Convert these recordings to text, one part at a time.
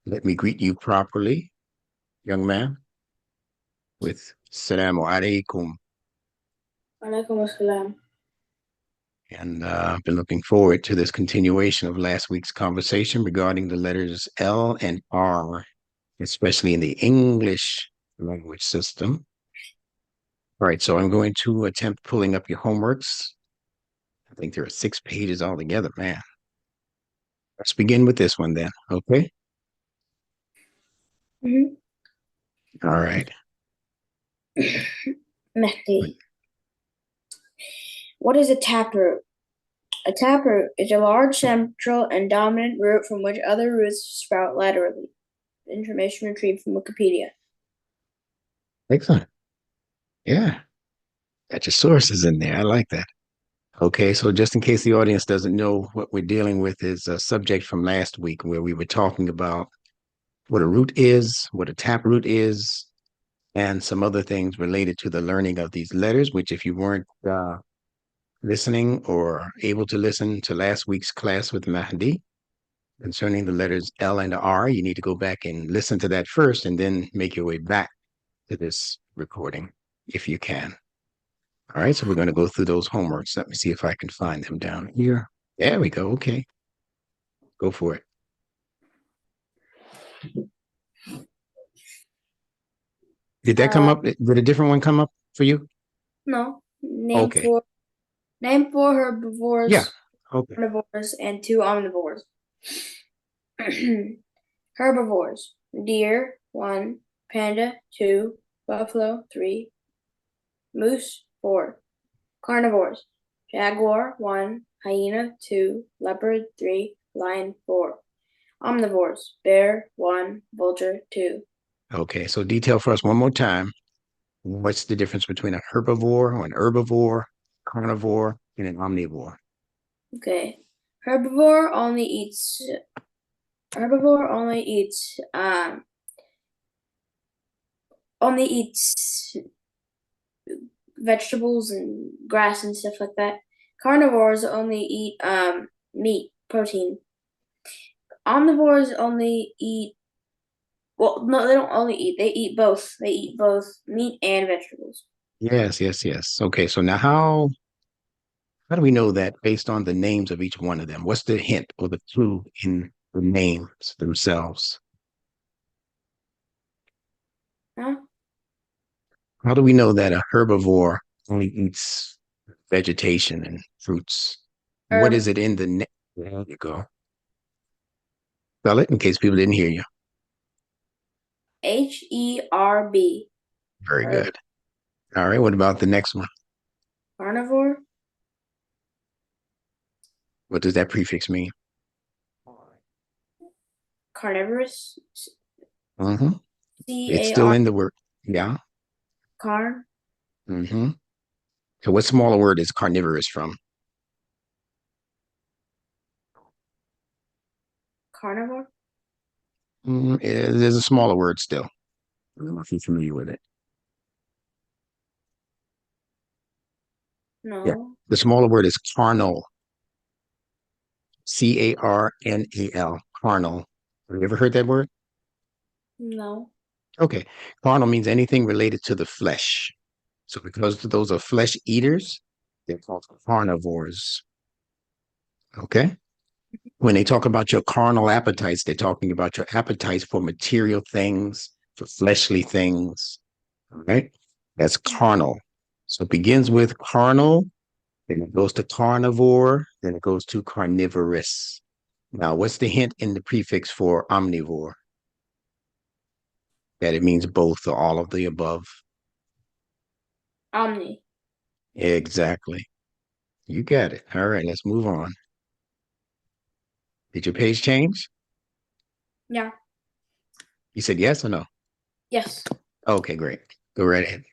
Let me greet you properly, young man, with Salaam Alaykum. Alaikum assalam. And I've been looking forward to this continuation of last week's conversation regarding the letters L and R, especially in the English language system. All right, so I'm going to attempt pulling up your homeworks. I think there are 6 pages altogether, man. Let's begin with this one then, okay? Mm-hmm. All right. Mehdi. What is a taproot? A taproot is a large central and dominant root from which other roots sprout laterally. Information retrieved from Wikipedia. Excellent. Yeah, got your sources in there. I like that. Okay, so just in case the audience doesn't know, what we're dealing with is a subject from last week where we were talking about what a root is, what a taproot is, and some other things related to the learning of these letters, which if you weren't listening or able to listen to last week's class with Mahdi concerning the letters L and R, you need to go back and listen to that first and then make your way back to this recording if you can. All right, so we're going to go through those homeworks. Let me see if I can find them down here. There we go. Okay, go for it. Did that come Uh, up? Did a different one come up for you? no. Name Okay. four. Name four Yeah. herbivores, Okay. carnivores, and two omnivores. Herbivores: deer, 1; panda, 2; buffalo, 3; moose, 4. Carnivores: jaguar, 1; hyena, 2; leopard, 3; lion, 4. Omnivores: bear, 1; vulture, 2. Okay. So detail for us one more time. What's the difference between a herbivore or an herbivore, carnivore, and an omnivore? Okay. Herbivore only eats herbivore only eats vegetables and grass and stuff like that. Carnivores only eat meat, protein. Omnivores only eat, well, no, they don't only eat. They eat both. They eat both meat and vegetables. Yes, yes, yes. Okay. So now how do we know that based on the names of each one of them? What's the hint or the clue in the names themselves? Huh? How do we know that a herbivore only eats vegetation and fruits? What is Herb. it in the name? There you go. Spell it in case people didn't hear you. Herb. Very Herb. good. All right. What about the next one? Carnivore. What does that prefix mean? Carnivorous. Mm-hmm. It's still C-A-R. in the word. Yeah. Carn. Mm-hmm. So what smaller word is carnivorous from? Carnivore. There's a smaller word still. I don't know if you're familiar with it. Yeah. No. The smaller word is carnal. Carnal. Carnal. Have you ever heard that word? No. Okay. Carnal means anything related to the flesh. So because those are flesh eaters, they're called carnivores. Okay. When they talk about your carnal appetites, they're talking about your appetites for material things, for fleshly things. All right. That's carnal. So it begins with carnal, then it goes to carnivore, then it goes to carnivorous. Now, what's the hint in the prefix for omnivore? That it means both or all of the above. Omni. Exactly. You got it. All right, let's move on. Did your page change? Yeah. You said yes or no? Yes. Okay, great. Go right ahead.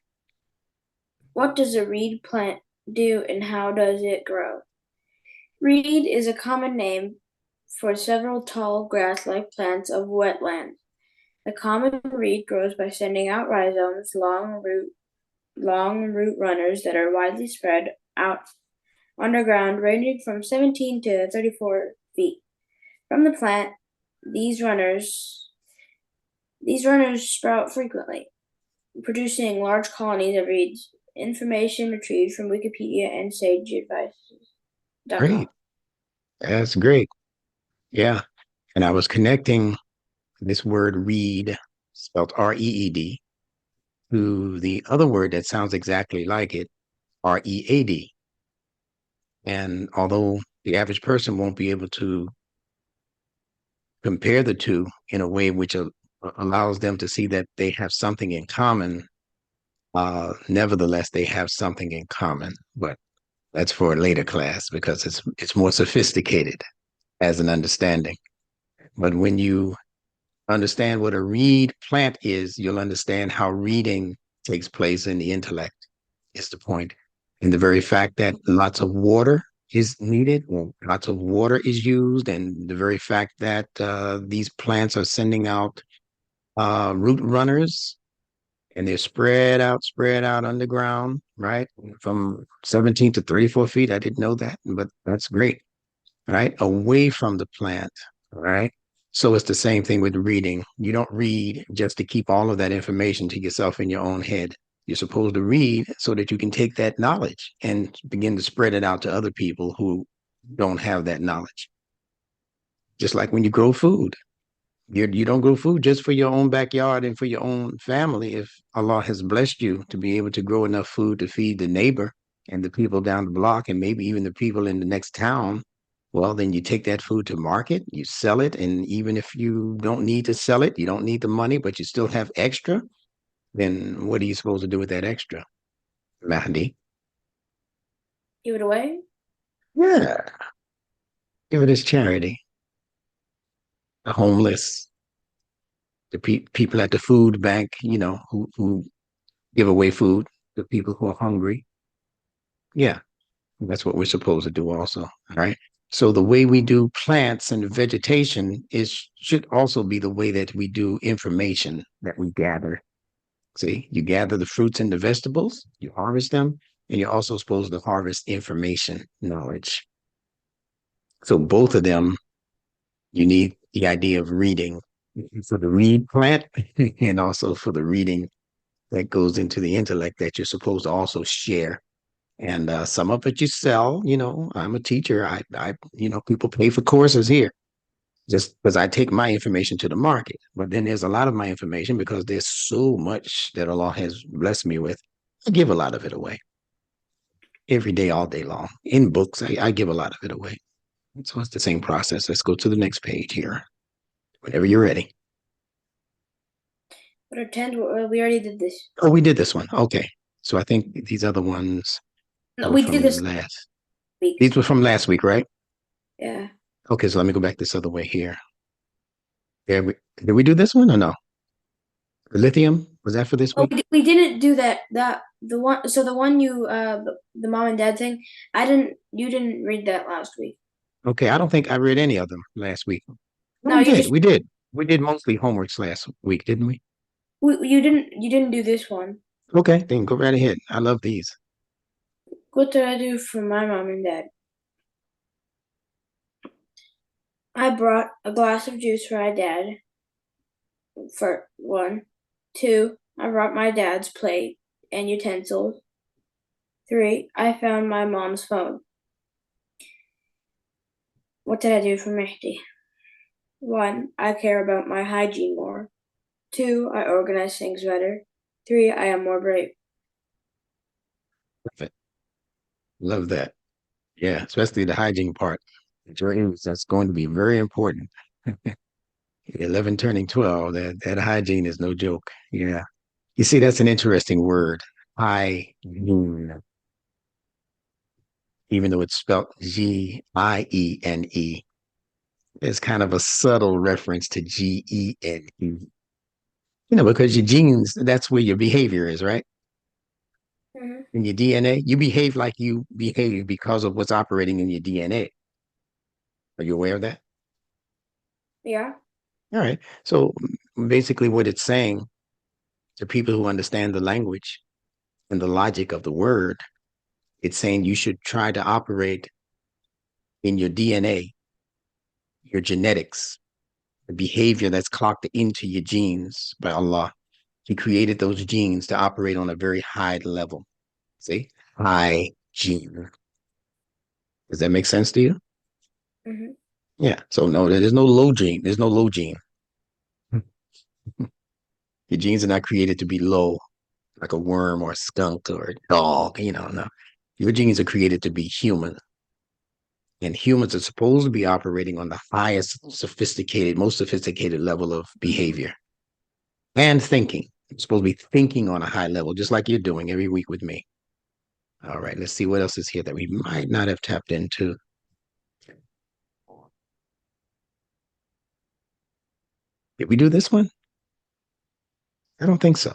What does a reed plant do and how does it grow? Reed is a common name for several tall grass-like plants of wetlands. The common reed grows by sending out rhizomes, long root runners that are widely spread out underground, ranging from 17 to 34 feet. From the plant, these runners These runners sprout frequently, producing large colonies of reeds. Information retrieved from Wikipedia and Great. sageadvices.com. That's great. Yeah. And I was connecting this word read, spelled R-E-E-D, to the other word that sounds exactly like it, R-E-A-D. And although the average person won't be able to compare the two in a way which allows them to see that they have something in common, nevertheless, they have something in common. But that's for a later class because it's more sophisticated as an understanding. But when you understand what a reed plant is, you'll understand how reading takes place in the intellect, is the point. And the very fact that lots of water is needed, or lots of water is used, and the very fact that these plants are sending out root runners and they're spread out underground, right? From 17 to 34 feet. I didn't know that, but that's great, right? Away from the plant, right? So it's the same thing with reading. You don't read just to keep all of that information to yourself in your own head. You're supposed to read so that you can take that knowledge and begin to spread it out to other people who don't have that knowledge. Just like when you grow food, you don't grow food just for your own backyard and for your own family. If Allah has blessed you to be able to grow enough food to feed the neighbor and the people down the block and maybe even the people in the next town, well, then you take that food to market, you sell it, and even if you don't need to sell it, you don't need the money, but you still have extra, then what are you supposed to do with that extra, Mahdi? Give it away? Yeah, give it as charity. The homeless, the people at the food bank, who give away food to people who are hungry. Yeah, that's what we're supposed to do also. All right. So the way we do plants and vegetation is should also be the way that we do information that we gather. See, you gather the fruits and the vegetables, you harvest them, and you're also supposed to harvest information, knowledge. So both of them, you need the idea of reading for the reed plant and also for the reading that goes into the intellect that you're supposed to also share. And some of it you sell. I'm a teacher. People pay for courses here just because I take my information to the market. But then there's a lot of my information because there's so much that Allah has blessed me with. I give a lot of it away every day, all day long. In books, I give a lot of it away. So it's the same process. Let's go to the next page here. Whenever you're ready. Pretend we already did this. Oh, we did this one. Okay. So I think these other ones No, were we did from this last. week. These were from last week, right? Yeah. Okay, so let me go back this other way here. Yeah, did we do this one or no? The lithium, was that for this Oh, week? we didn't do that. The one. So the one you the mom and dad thing. I didn't. You didn't read that last week. Okay, I don't think I read any of them last week. No, No, we you did. just We did. We did mostly homeworks last week, didn't we? you didn't. You didn't do this one. Okay, then go right ahead. I love these. What did I do for my mom and dad? I brought a glass of juice for my dad. For one, two. I brought my dad's plate and utensils. Three. I found my mom's phone. What did I do for Mehdi? One. I care about my hygiene more. Two. I organize things better. Three. I am more brave. Love it. Love that. Yeah, especially the hygiene part. Dreams, that's going to be very important. 11 turning 12, that hygiene is no joke. Yeah. You see, that's an interesting word. Hygiene, even though it's spelled Giene. It's kind of a subtle reference to Gene. Because your genes, that's where your behavior is, right? Mm-hmm. In your DNA, you behave like you behave because of what's operating in your DNA. Are you aware of that? Yeah. All right. So basically, what it's saying to people who understand the language and the logic of the word, it's saying you should try to operate in your DNA, your genetics, the behavior that's clocked into your genes by Allah. He created those genes to operate on a very high level. See? High gene. Does that make sense to you? Hmm. Yeah. So no, there's no low gene. There's no low gene. Your genes are not created to be low, like a worm or a skunk or a dog. No. Your genes are created to be human. And humans are supposed to be operating on the highest sophisticated, most sophisticated level of behavior and thinking. You're supposed to be thinking on a high level, just like you're doing every week with me. All right, let's see what else is here that we might not have tapped into. Did we do this one? I don't think so.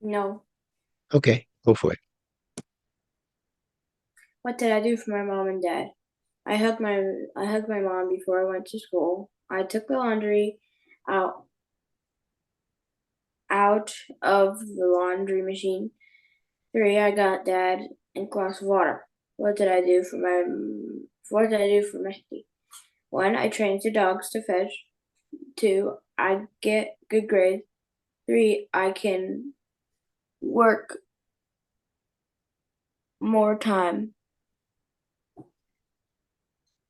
No. Okay, go for it. What did I do for my mom and dad? I hugged my mom before I went to school. I took the laundry out out of the laundry machine. 3. I got dad a glass of water. What did I do for Mehdi? 1. I trained the dogs to fetch. 2. I get good grades. 3. I can work more time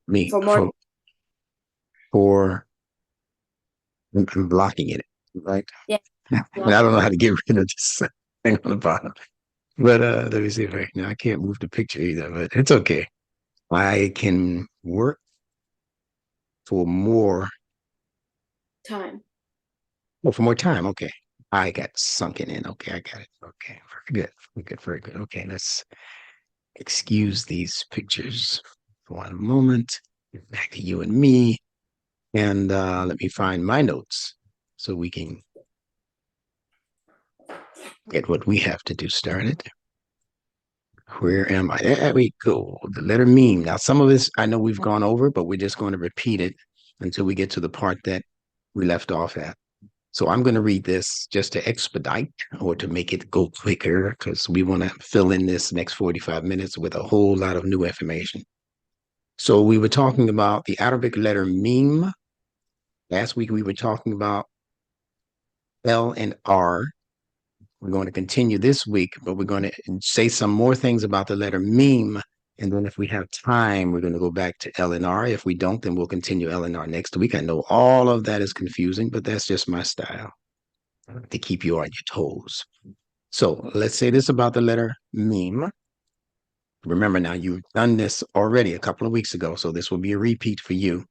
Me for more. for I'm blocking it, right? Yeah, I mean, I don't know how to get rid of this thing on the bottom. But let me see if I no, I can't move the picture either, but it's okay. I can work for more time. oh, for more time. Okay. I got sunken in. Okay, I got it. Okay, very good. Very good, very good. Okay, let's excuse these pictures for one moment. Get back to you and me. And let me find my notes so we can get what we have to do started. Where am I? There we go. The letter Meem. Now, some of this I know we've gone over, but we're just going to repeat it until we get to the part that we left off at. So I'm going to read this just to expedite or to make it go quicker because we want to fill in this next 45 minutes with a whole lot of new information. So we were talking about the Arabic letter Meem. Last week we were talking about L and R. We're going to continue this week, but we're going to say some more things about the letter Meem. And then if we have time, we're going to go back to L and R. If we don't, then we'll continue L and R next week. I know all of that is confusing, but that's just my style to keep you on your toes. So let's say this about the letter Meem. Remember now, you've done this already a couple of weeks ago, so this will be a repeat for you.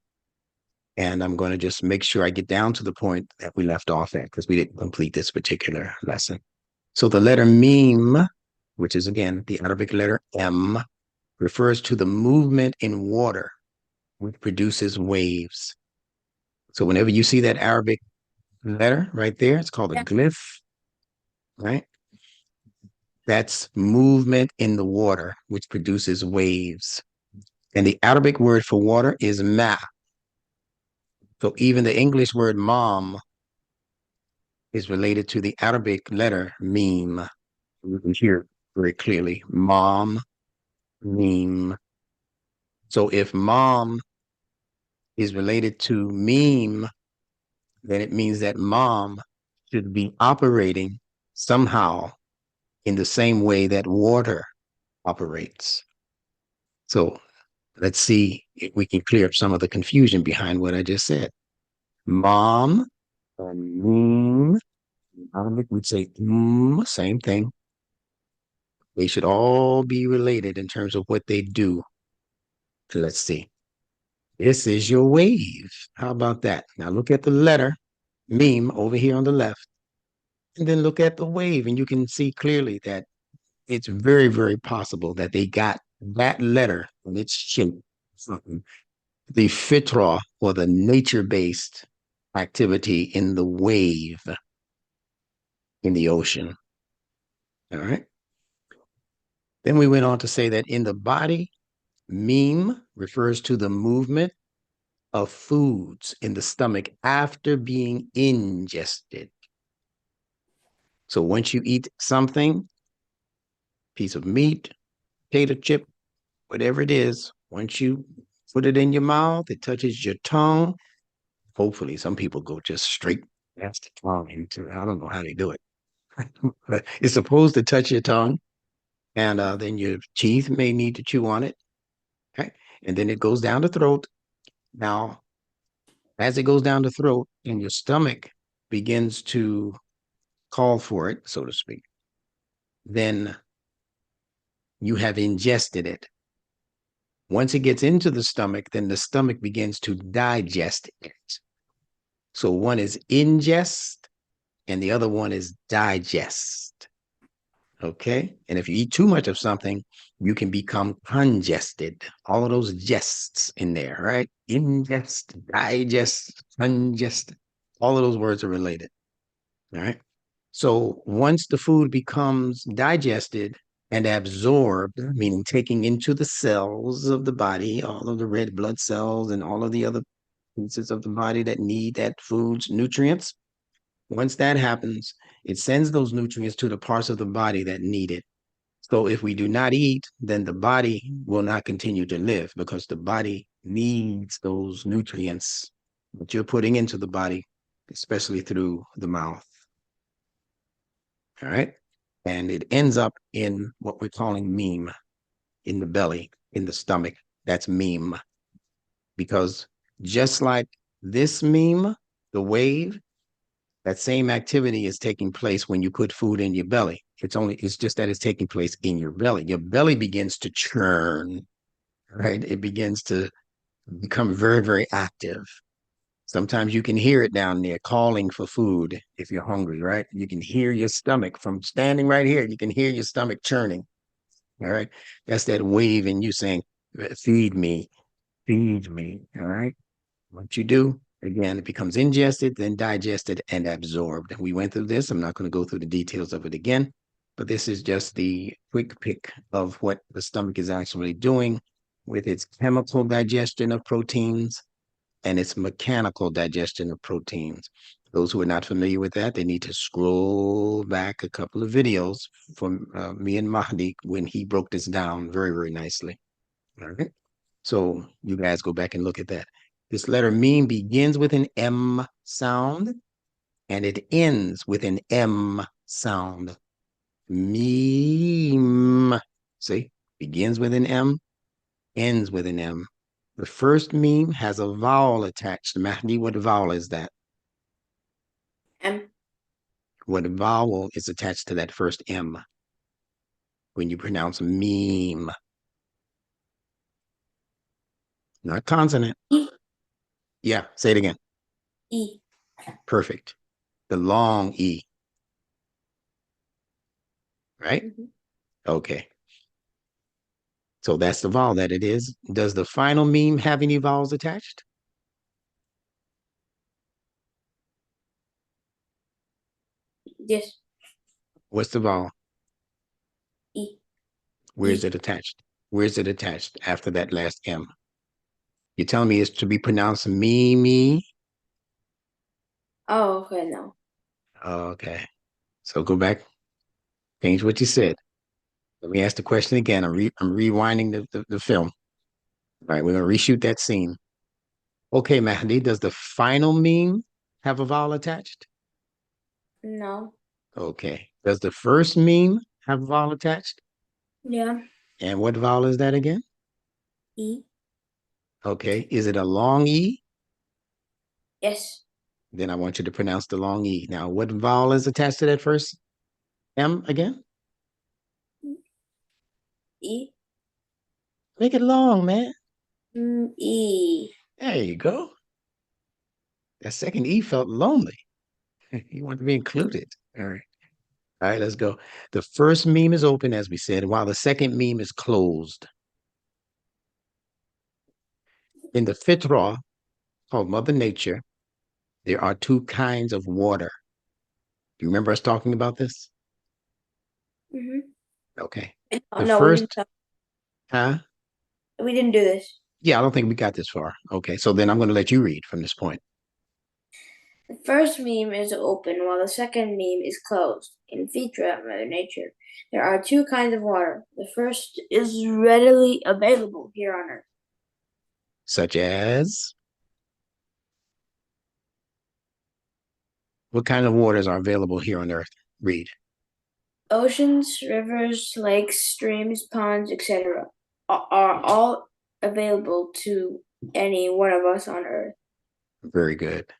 And I'm going to just make sure I get down to the point that we left off at because we didn't complete this particular lesson. So the letter Meem, which is again the Arabic letter M, refers to the movement in water, which produces waves. So whenever you see that Arabic letter right there, it's called a Yeah. glyph, right? That's movement in the water, which produces waves. And the Arabic word for water is ma. So even the English word mom is related to the Arabic letter meme. You can hear very clearly mom, meme. So if mom is related to meme, then it means that mom should be operating somehow in the same way that water operates. So let's see if we can clear up some of the confusion behind what I just said. Mom and meme, in Arabic we'd say same thing. They should all be related in terms of what they do. Let's see. This is your wave. How about that? Now look at the letter meme over here on the left, and then look at the wave, and you can see clearly that it's very, very possible that they got that letter and its shape from the fitra or the nature-based activity in the wave in the ocean. All right. Then we went on to say that in the body, meme refers to the movement of foods in the stomach after being ingested. So once you eat something, piece of meat, potato chip, whatever it is, once you put it in your mouth, it touches your tongue, Hopefully, some people go just straight past the tongue into. I don't know how they do it. But it's supposed to touch your tongue, and then your teeth may need to chew on it. Okay, and then it goes down the throat. Now, as it goes down the throat, and your stomach begins to call for it, so to speak, then you have ingested it. Once it gets into the stomach, then the stomach begins to digest it. So one is ingest and the other one is digest. Okay. And if you eat too much of something, you can become congested. All of those gests in there, right? Ingest, digest, congest. All of those words are related. All right. So once the food becomes digested and absorbed, meaning taking into the cells of the body, all of the red blood cells and all of the other pieces of the body that need that food's nutrients, once that happens, it sends those nutrients to the parts of the body that need it. So if we do not eat, then the body will not continue to live because the body needs those nutrients that you're putting into the body, especially through the mouth. All right. And it ends up in what we're calling Meem, in the belly, in the stomach. That's Meem. Because just like this Meem, the wave, that same activity is taking place when you put food in your belly. It's just that it's taking place in your belly. Your belly begins to churn, right? It begins to become very, very active. Sometimes you can hear it down there calling for food if you're hungry, right? You can hear your stomach from standing right here. You can hear your stomach churning. All right. That's that wave in you saying, feed me, feed me. All right. What you do, again, it becomes ingested, then digested and absorbed. We went through this. I'm not going to go through the details of it again, but this is just the quick pick of what the stomach is actually doing with its chemical digestion of proteins and its mechanical digestion of proteins. Those who are not familiar with that, they need to scroll back a couple of videos from me and Mahdi when he broke this down very, very nicely. All right. So you guys go back and look at that. This letter Meem begins with an M sound and it ends with an M sound. Meem. See, begins with an M, ends with an M. The first Meem has a vowel attached. Mahdi, what vowel is that? M. What vowel is attached to that first M when you pronounce Meem? Not consonant. E. Yeah, say it again. E. Perfect. The long E, right? Mhm. Okay. So that's the vowel that it is. Does the final Meem have any vowels attached? Yes. What's the vowel? E. Where is E. it attached? Where is it attached after that last M? You're telling me it's to be pronounced me, me? Oh, okay, no. Okay. So go back, change what you said. Let me ask the question again. I'm rewinding the film. All right, we're going to reshoot that scene. Okay, Mahdi, does the final Meem have a vowel attached? No. Okay. Does the first Meem have a vowel attached? Yeah. And what vowel is that again? E. Okay. Is it a long E? Yes. Then I want you to pronounce the long E. Now, what vowel is attached to that first M again? E. Make it long, man. E. There you go. That second E felt lonely. He wanted to be included. All right. All right, let's go. The first Meem is open, as we said, while the second Meem is closed. In the Fitrah, called Mother Nature, there are two kinds of water. Do you remember us talking about this? Mm-hmm. Okay. Oh, The no, we didn't first, talk. huh? We didn't do this. Yeah, I don't think we got this far. Okay, so then I'm going to let you read from this point. The first meme is open while the second meme is closed. In Fitra, Mother Nature, there are two kinds of water. The first is readily available here on Earth. Such as, What kind of waters are available here on Earth? Read. Oceans, rivers, lakes, streams, ponds, etc. are all available to any one of us on Earth. Very good.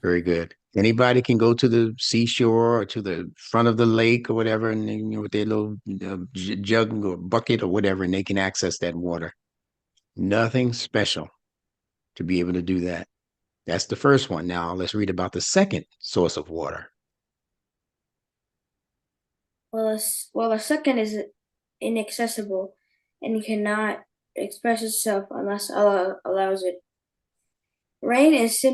Very good. Anybody can go to the seashore or to the front of the lake or whatever, and with their little jug or bucket or whatever, and they can access that water. Nothing special to be able to do that. That's the first one. Now let's read about the second source of water. Well, a second is inaccessible and cannot express itself unless Allah allows it. Rain is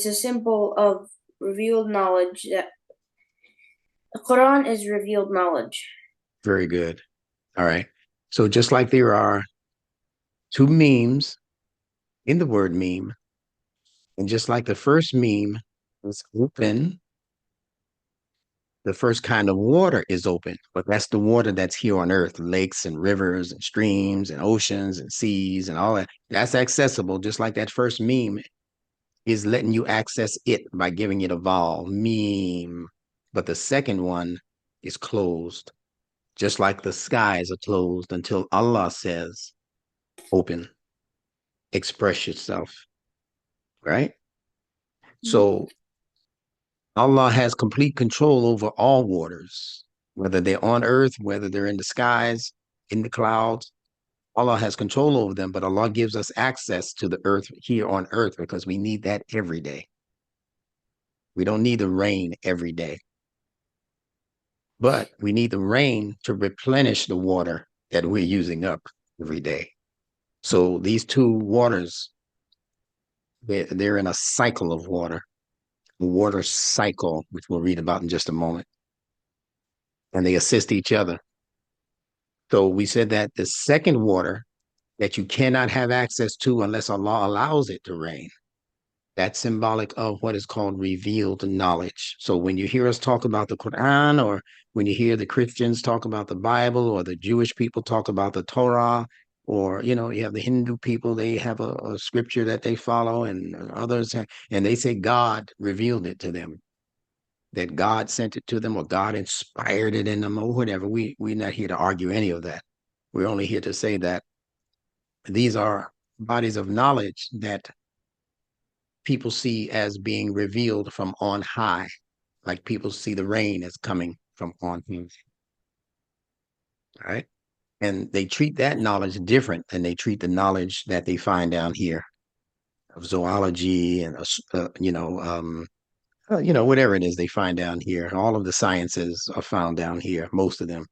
a symbol of revealed knowledge that the Quran is revealed knowledge. Very good. All right. So just like there are two memes in the word meme, and just like the first meme is open, the first kind of water is open, but that's the water that's here on earth, lakes and rivers and streams and oceans and seas and all that. That's accessible, just like that first meme is letting you access it by giving it a vowel, meme. But the second one is closed, just like the skies are closed until Allah says, open, express yourself, right? So Allah has complete control over all waters, whether they're on earth, whether they're in the skies, in the clouds. Allah has control over them, but Allah gives us access to the earth here on earth because we need that every day. We don't need the rain every day, but we need the rain to replenish the water that we're using up every day. So these two waters, they're in a cycle of water, a water cycle, which we'll read about in just a moment, and they assist each other. So we said that the second water that you cannot have access to unless Allah allows it to rain, that's symbolic of what is called revealed knowledge. So when you hear us talk about the Quran, or when you hear the Christians talk about the Bible, or the Jewish people talk about the Torah, or you have the Hindu people, they have a scripture that they follow, and others and they say God revealed it to them, that God sent it to them, or God inspired it in them, or whatever. We're not here to argue any of that. We're only here to say that these are bodies of knowledge that people see as being revealed from on high, like people see the rain as coming from on high. All right. And they treat that knowledge different than they treat the knowledge that they find down here of zoology and, whatever it is they find down here. All of the sciences are found down here, most of them.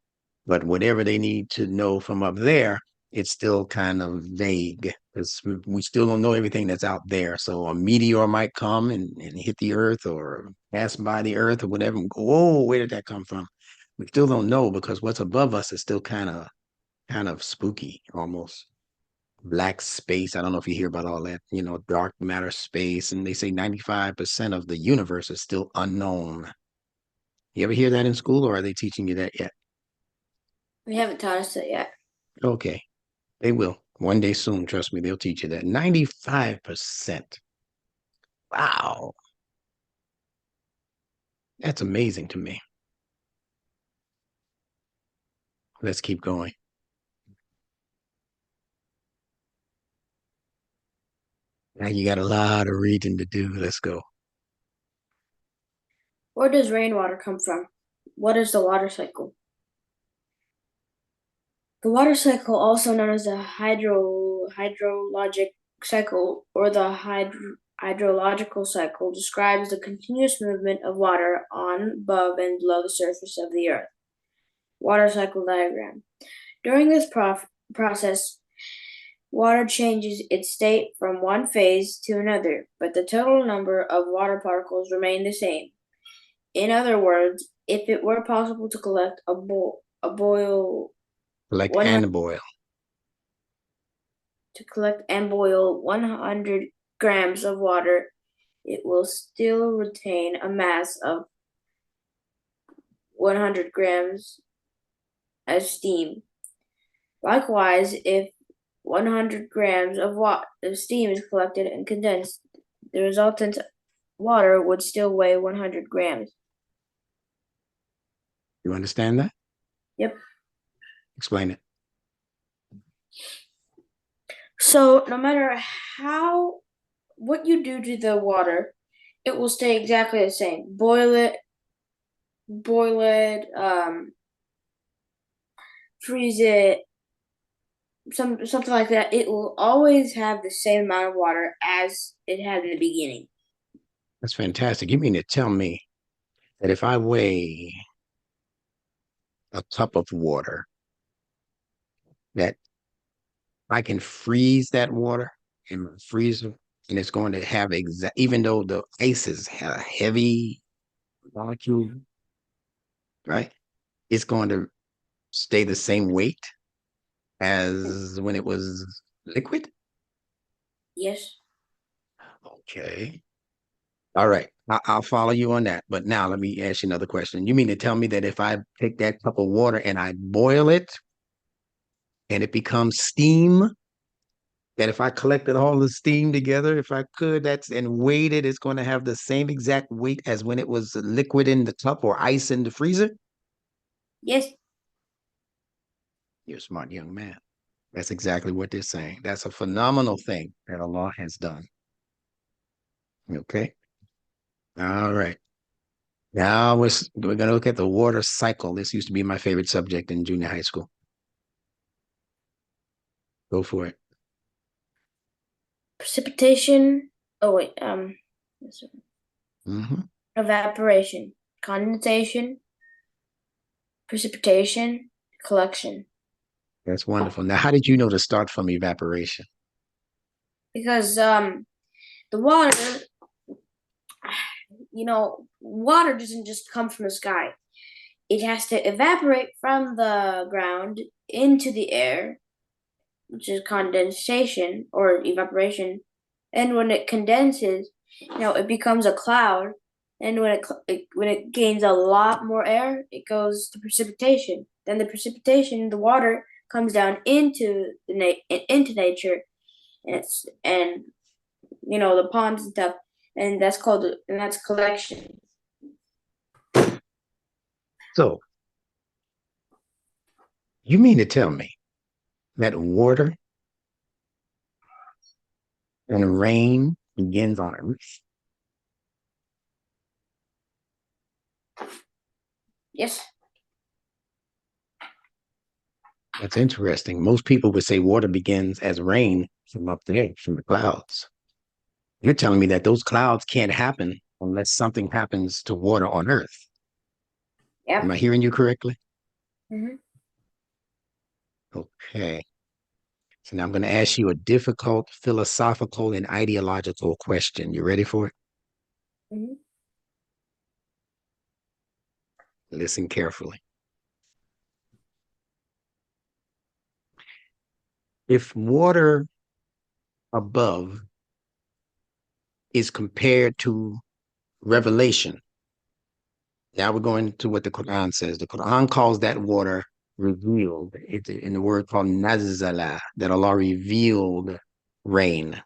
But whatever they need to know from up there, it's still kind of vague because we still don't know everything that's out there. So a meteor might come and hit the earth or pass by the earth or whatever and go, whoa, where did that come from? We still don't know because what's above us is still kind of spooky almost. Black space. I don't know if you hear about all that, dark matter space. And they say 95% of the universe is still unknown. You ever hear that in school, or are they teaching you that yet? We haven't taught us that yet. Okay. They will. One day soon, trust me, they'll teach you that. 95%. Wow. That's amazing to me. Let's keep going. Now you got a lot of reading to do. Let's go. Where does rainwater come from? What is the water cycle? The water cycle, also known as the hydrologic cycle or the hydrological cycle, describes the continuous movement of water on, above, and below the surface of the earth. Water cycle diagram. During this process, water changes its state from one phase to another, but the total number of water particles remain the same. In other words, if it were possible to collect a boil Collect 100 and boil. to collect and boil 100 grams of water, it will still retain a mass of 100 grams as steam. Likewise, if 100 grams of steam is collected and condensed, the resultant water would still weigh 100 grams. You understand that? Yep. Explain it. So no matter how what you do to the water, it will stay exactly the same. Boil it, freeze it, something like that. It will always have the same amount of water as it had in the beginning. That's fantastic. You mean to tell me that if I weigh a cup of water, that I can freeze that water in my freezer, and it's going to have even though the ice is a heavy molecule, right? It's going to stay the same weight as when it was liquid. Yes. Okay. All right. I'll follow you on that. But now let me ask you another question. You mean to tell me that if I take that cup of water and I boil it and it becomes steam, that if I collected all the steam together, if I could, that's and weighed it, it's going to have the same exact weight as when it was liquid in the cup or ice in the freezer? Yes. You're a smart young man. That's exactly what they're saying. That's a phenomenal thing that Allah has done. Okay. All right. Now we're going to look at the water cycle. This used to be my favorite subject in junior high school. Go for it. Precipitation. Oh wait. Hmm. Evaporation, condensation, precipitation, collection. That's wonderful. Now, how did you know to start from evaporation? Because the water, water doesn't just come from the sky. It has to evaporate from the ground into the air, which is condensation or evaporation. And when it condenses, it becomes a cloud. And when it gains a lot more air, it goes to precipitation. Then the precipitation, the water comes down into nature, and the ponds and stuff, and that's collection. So, you mean to tell me that water and rain begins on Earth? Yes. That's interesting. Most people would say water begins as rain from up there, from the clouds. You're telling me that those clouds can't happen unless something happens to water on Earth. Am Yep. I hearing you correctly? Mm-hmm. Okay. So now I'm going to ask you a difficult philosophical and ideological question. You ready for it? Mm-hmm. Listen carefully. If water above is compared to revelation, now we're going to what the Quran says. The Quran calls that water revealed. It's in the word called nazala, that Allah revealed rain,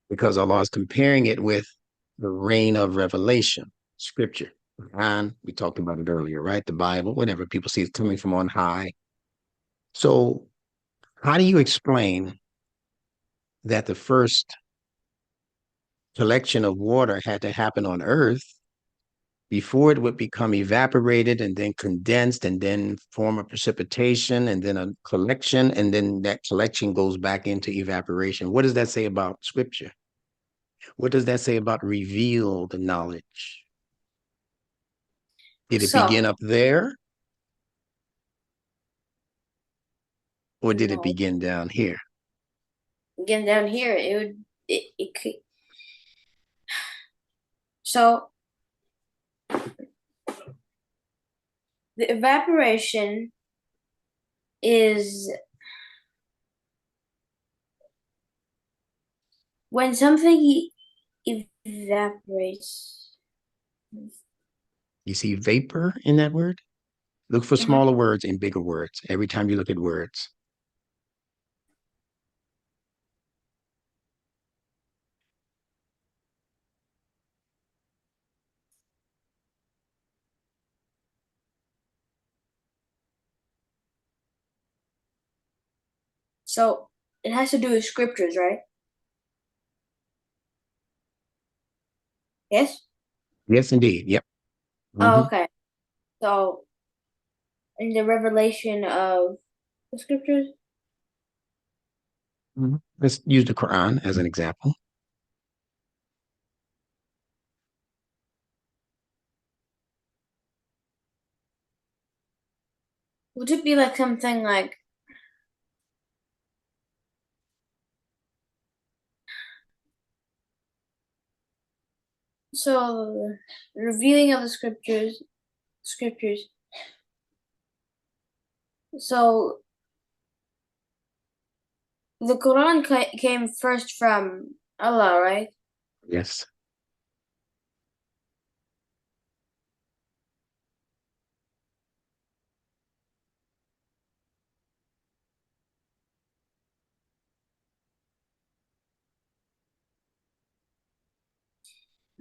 because Allah is comparing it with the rain of revelation, scripture. Quran, we talked about it earlier, right? The Bible, whatever people see is coming from on high. So, how do you explain that the first collection of water had to happen on earth before it would become evaporated and then condensed and then form a precipitation and then a collection, and then that collection goes back into evaporation? What does that say about scripture? What does that say about revealed knowledge? Did it begin So, up there or did it no, begin down here? again down here, it could. So the evaporation is when something evaporates. You see vapor in that word? Look for Mhm. smaller words and bigger words every time you look at words. So it has to do with scriptures, right? Yes? Yes, indeed. Yep. Oh, Hmm. okay. So in the revelation of the scriptures, Hmm. Let's use the Quran as an example. would it be like something like so the revealing of the scriptures. So the Quran came first from Allah, right? Yes.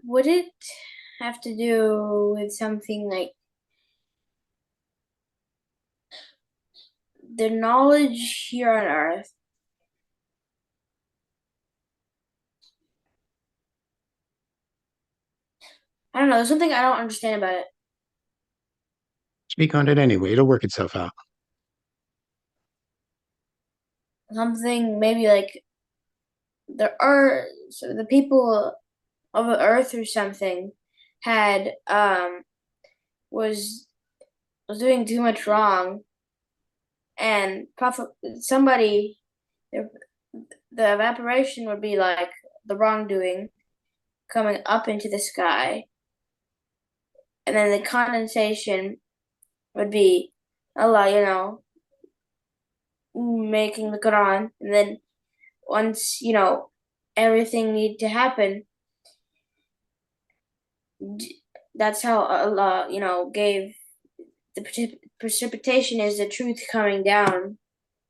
Would it have to do with something like the knowledge here on earth? I don't know. There's something I don't understand about it. Speak on it anyway. It'll work itself out. Something maybe like the earth, so the people of the earth or something had was was doing too much wrong, and prophet somebody the, the evaporation would be like the wrongdoing coming up into the sky, and then the condensation would be Allah, making the Quran, and then once everything need to happen, that's how Allah gave the precipitation is the truth coming down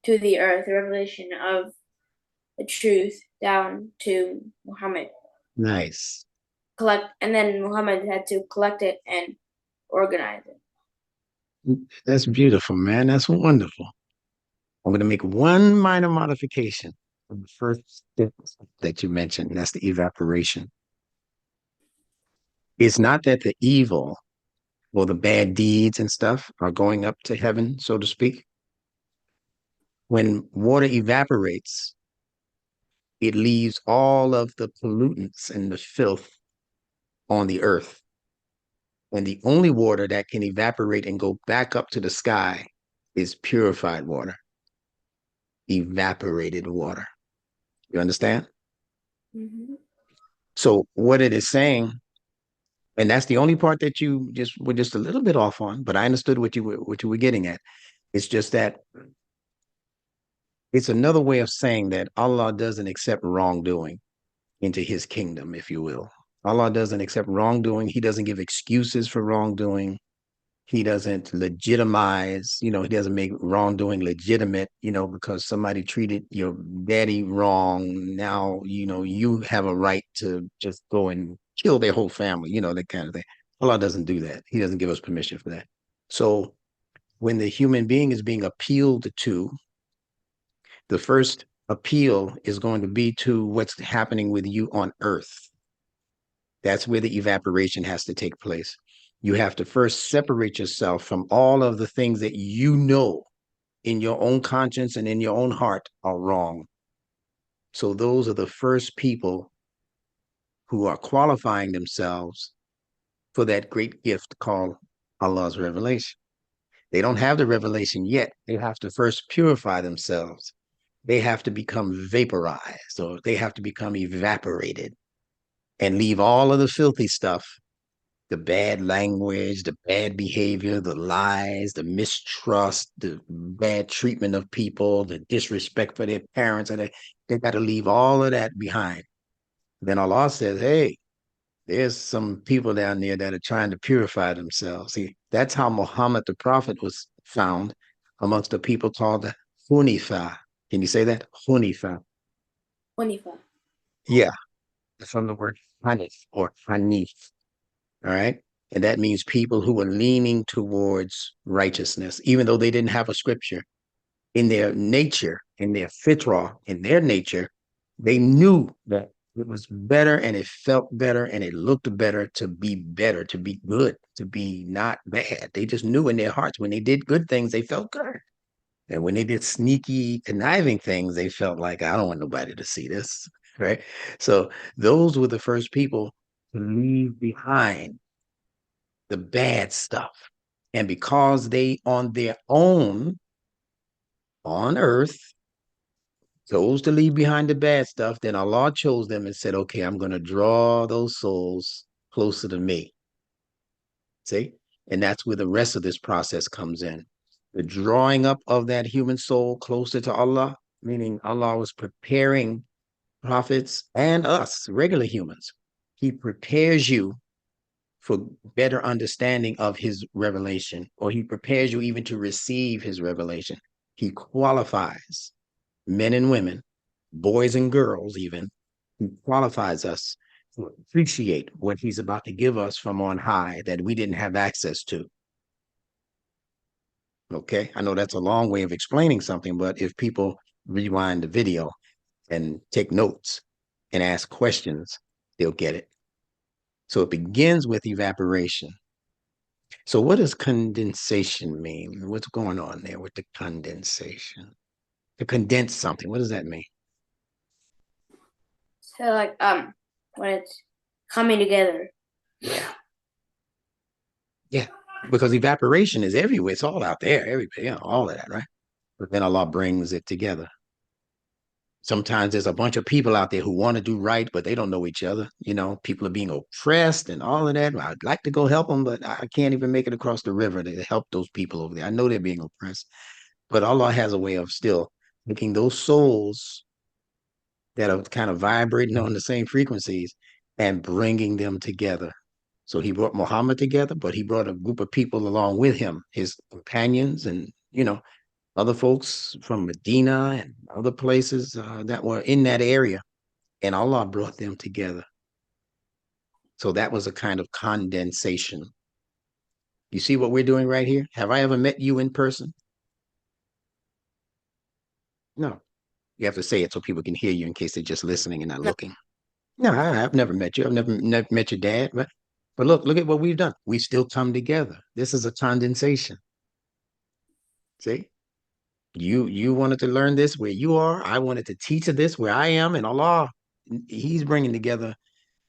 to the earth, the revelation of the truth down to Muhammad. Nice. And then Muhammad had to collect it and organize it. That's beautiful, man. That's wonderful. I'm going to make one minor modification from the first step that you mentioned. And that's the evaporation. It's not that the evil or the bad deeds and stuff are going up to heaven, so to speak. When water evaporates, it leaves all of the pollutants and the filth on the earth. And the only water that can evaporate and go back up to the sky is purified water, evaporated water. You understand? Mm-hmm. So what it is saying, and that's the only part that you just were just a little bit off on, but I understood what you were getting at. It's just that it's another way of saying that Allah doesn't accept wrongdoing into his kingdom, if you will. Allah doesn't accept wrongdoing. He doesn't give excuses for wrongdoing. He doesn't legitimize, he doesn't make wrongdoing legitimate, because somebody treated your daddy wrong. Now, you have a right to just go and kill their whole family, that kind of thing. Allah doesn't do that. He doesn't give us permission for that. So when the human being is being appealed to, the first appeal is going to be to what's happening with you on earth. That's where the evaporation has to take place. You have to first separate yourself from all of the things that you know in your own conscience and in your own heart are wrong. So those are the first people who are qualifying themselves for that great gift called Allah's revelation. They don't have the revelation yet. They have to first purify themselves. They have to become vaporized, or they have to become evaporated and leave all of the filthy stuff, the bad language, the bad behavior, the lies, the mistrust, the bad treatment of people, the disrespect for their parents, and they got to leave all of that behind. Then Allah says, hey, there's some people down there that are trying to purify themselves. See, that's how Muhammad the Prophet was found amongst the people called the Hunifa. Can you say that? Hunifa. 25. Yeah, from the word Hanif or Hanif. All right. And that means people who are leaning towards righteousness, even though they didn't have a scripture. in their nature, in their fitra, in their nature, they knew that it was better and it felt better and it looked better, to be good, to be not bad. They just knew in their hearts when they did good things, they felt good. And when they did sneaky, conniving things, they felt like, I don't want nobody to see this. Right. So those were the first people to leave behind the bad stuff. And because they, on their own, on earth, chose to leave behind the bad stuff, then Allah chose them and said, okay, I'm going to draw those souls closer to me. See? And that's where the rest of this process comes in. The drawing up of that human soul closer to Allah, meaning Allah was preparing prophets and us, regular humans. He prepares you for better understanding of his revelation, or he prepares you even to receive his revelation. He qualifies men and women, boys and girls, even. He qualifies us to appreciate what he's about to give us from on high that we didn't have access to. Okay, I know that's a long way of explaining something, but if people rewind the video and take notes and ask questions, they'll get it. So it begins with evaporation. So what does condensation mean? What's going on there with the condensation? To condense something, what does that mean? So like when it's coming together. Yeah. Yeah. Because evaporation is everywhere. It's all out there, everywhere, all of that, right? But then Allah brings it together. Sometimes there's a bunch of people out there who want to do right, but they don't know each other. People are being oppressed and all of that. I'd like to go help them, but I can't even make it across the river to help those people over there. I know they're being oppressed, but Allah has a way of still making those souls that are kind of vibrating on the same frequencies and bringing them together. So he brought Muhammad together, but he brought a group of people along with him, his companions and, other folks from Medina and other places that were in that area. And Allah brought them together. So that was a kind of condensation. You see what we're doing right here? Have I ever met you in person? No. You have to say it so people can hear you in case they're just listening and not No. looking. No, I've never met you. I've never met your dad, but look at what we've done. We still come together. This is a condensation. See, you wanted to learn this where you are. I wanted to teach this where I am, and Allah, He's bringing together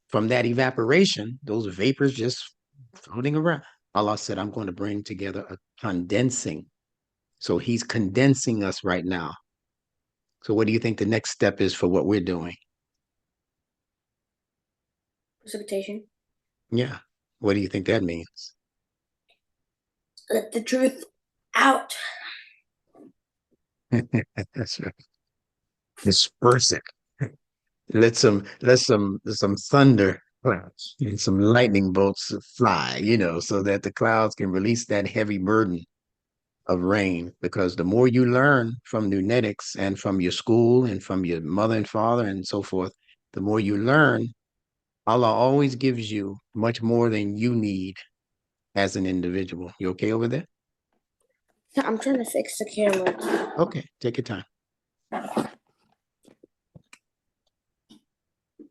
from that evaporation, those vapors just floating around. Allah said, "I'm going to bring together a condensing." So He's condensing us right now. So what do you think the next step is for what we're doing? Precipitation. Yeah. What do you think that means? Let the truth out. That's right. Disperse it. Let some thunder clouds and some lightning bolts fly, so that the clouds can release that heavy burden of rain. Because the more you learn from Nunetics and from your school and from your mother and father and so forth, the more you learn, Allah always gives you much more than you need as an individual. You okay over there? I'm trying to fix the camera. Okay, take your time.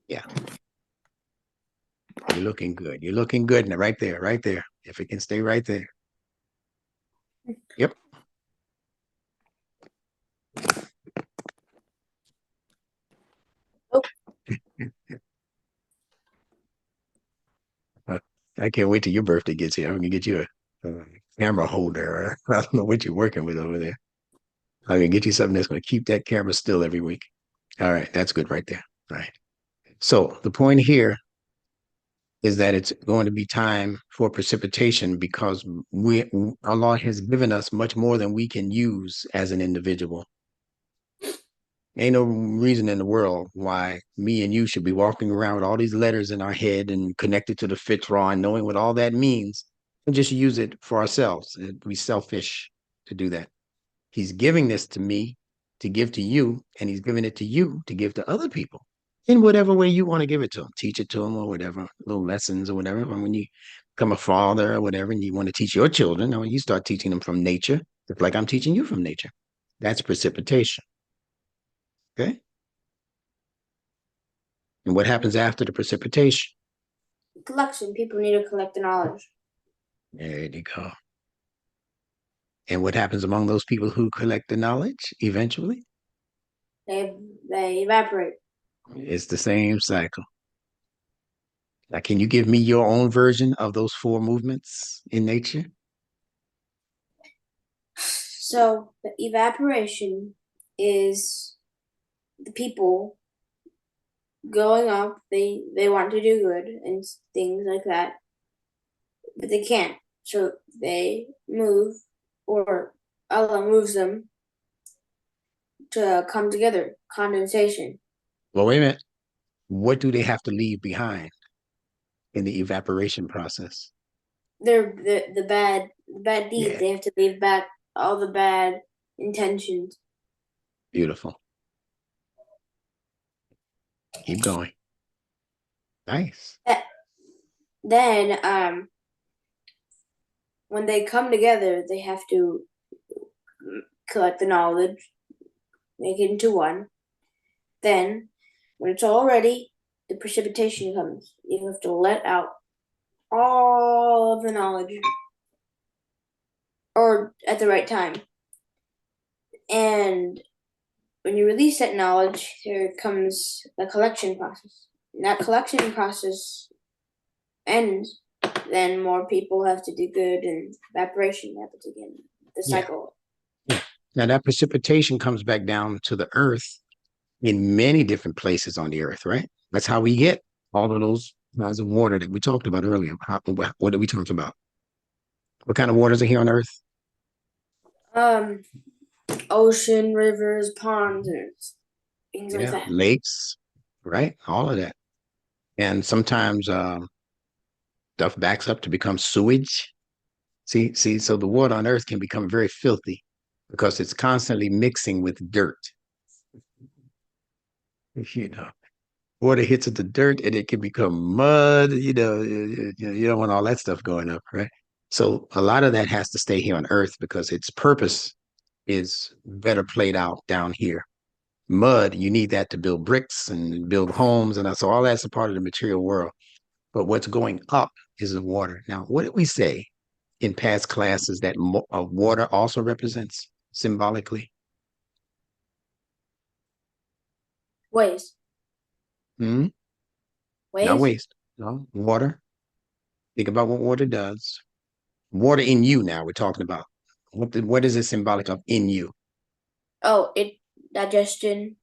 Yeah. You're looking good. You're looking good. Now, right there, right there. If it can stay right there. Yep. Oh, Uh, I can't wait till your birthday gets here. I'm gonna get you a camera holder. I don't know what you're working with over there. I'm gonna get you something that's gonna keep that camera still every week. All right, that's good right there. All right. So the point here is that it's going to be time for precipitation because Allah has given us much more than we can use as an individual. Ain't no reason in the world why me and you should be walking around with all these letters in our head and connected to the fitra and knowing what all that means and just use it for ourselves. It'd be selfish to do that. He's giving this to me to give to you, and he's giving it to you to give to other people in whatever way you want to give it to them. Teach it to them or whatever, little lessons or whatever. And when you become a father or whatever, and you want to teach your children, you start teaching them from nature, just like I'm teaching you from nature. That's precipitation. Okay. And what happens after the precipitation? Collection. People need to collect the knowledge. There you go. And what happens among those people who collect the knowledge eventually? They they evaporate. It's the same cycle. Now, can you give me your own version of those four movements in nature? So the evaporation is the people going up. They want to do good and things like that, but they can't. So they move, or Allah moves them to come together. Condensation. Well, wait a minute. What do they have to leave behind in the evaporation process? They're the bad deeds. Yeah, They have to leave back all the bad intentions. beautiful. Keep going. Nice. Then when they come together, they have to collect the knowledge, make it into one. Then, when it's all ready, the precipitation comes. You have to let out all of the knowledge, or at the right time. And when you release that knowledge, here comes the collection process. And that collection process ends, then more people have to do good, and evaporation happens again. The Yeah, cycle. yeah. Now that precipitation comes back down to the earth in many different places on the earth, right? That's how we get all of those kinds of water that we talked about earlier. What did we talk about? What kind of waters are here on earth? Um, Ocean, rivers, ponds, and things like Yeah, that. lakes, right? All of that. And sometimes stuff backs up to become sewage. See, so the water on earth can become very filthy because it's constantly mixing with dirt. You know, water hits the dirt and it can become mud. You don't want all that stuff going up, right? So a lot of that has to stay here on earth because its purpose is better played out down here. Mud, you need that to build bricks and build homes, and so all that's a part of the material world. But what's going up is the water. Now, what did we say in past classes that water also represents symbolically? Ways. Hmm? Not Ways? waste. No, water. Think about what water does. Water in you now, we're talking about. What is it symbolic of in you? Oh, it digestion.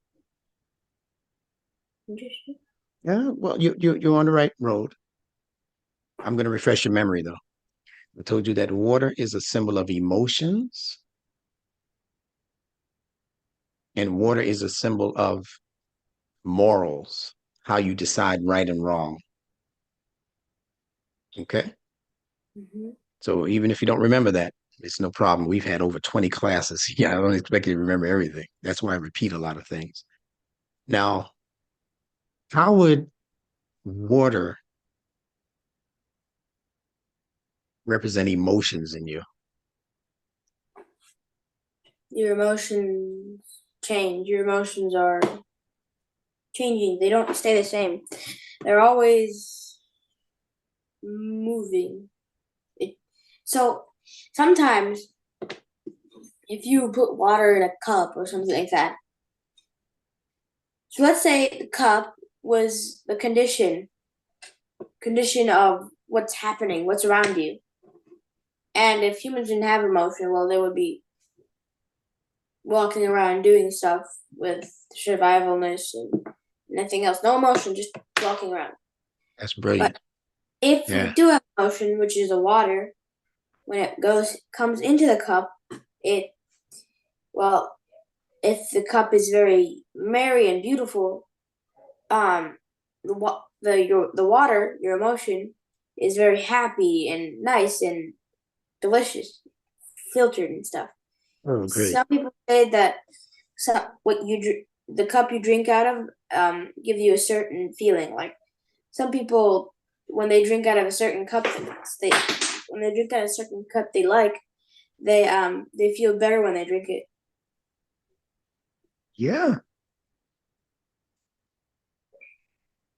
Digestion? Yeah, well, you're on the right road. I'm going to refresh your memory though. I told you that water is a symbol of emotions, and water is a symbol of morals, how you decide right and wrong. Okay. Mm-hmm. So even if you don't remember that, it's no problem. We've had over 20 classes. Yeah, I don't expect you to remember everything. That's why I repeat a lot of things. Now, how would water represent emotions in you? Your emotions change. Your emotions are changing. They don't stay the same. They're always moving. It, so sometimes if you put water in a cup or something like that, so let's say the cup was the condition of what's happening, what's around you. And if humans didn't have emotion, well, they would be walking around doing stuff with survivalness and nothing else. No emotion, just walking around. That's But brilliant. if we Yeah, do have emotion, which is the water, when it comes into the cup, it well, if the cup is very merry and beautiful, the water, your emotion, is very happy and nice and delicious, filtered and stuff. oh, great. Some people say that the cup you drink out of give you a certain feeling. Like some people, when they drink out of a certain cup, they when they drink out of a certain cup they like, they feel better when they drink it. Yeah.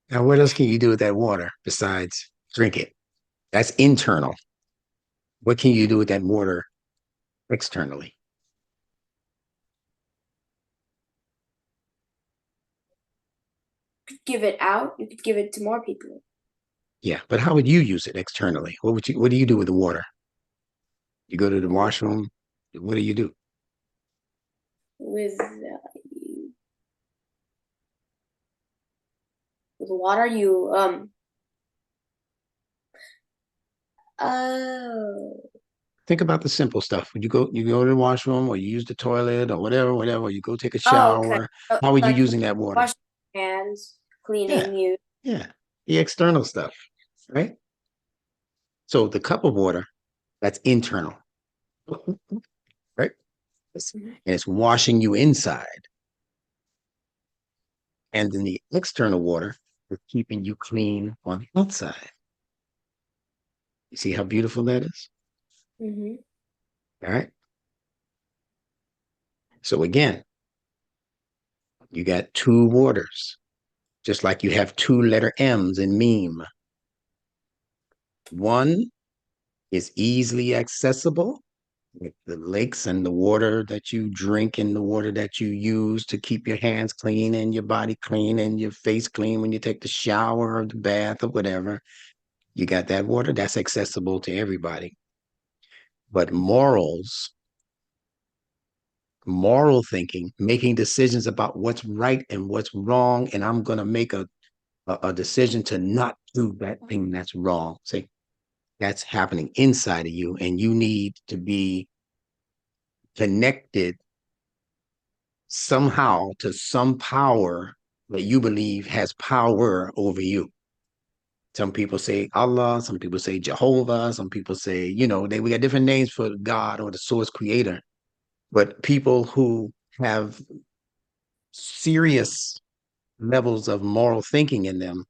Now, what else can you do with that water besides drink it? That's internal. What can you do with that water externally? You could give it out. You could give it to more people Yeah, but how would you use it externally? What do you do with the water? You go to the with washroom. What do you do? with, with water. Oh, Think about the simple stuff. Would you go to the washroom or you use the toilet or whatever, or you go take a oh, okay. shower. So, How are you like using that water? washing hands, Yeah, cleaning you. yeah. The external stuff, right? So the cup of water, that's internal, right? Mhm. And it's washing you inside. And then the external water is keeping you clean on the outside. You see how beautiful that is? Mhm. All right. So again, you got two waters, just like you have two letter M's in meme. One is easily accessible, like the lakes and the water that you drink and the water that you use to keep your hands clean and your body clean and your face clean when you take the shower or the bath or whatever. You got that water that's accessible to everybody. But moral thinking, making decisions about what's right and what's wrong, and I'm going to make a decision to not do that thing that's wrong. See, that's happening inside of you, and you need to be connected somehow to some power that you believe has power over you. Some people say Allah, some people say Jehovah, some people say, we got different names for God or the source creator. But people who have serious levels of moral thinking in them,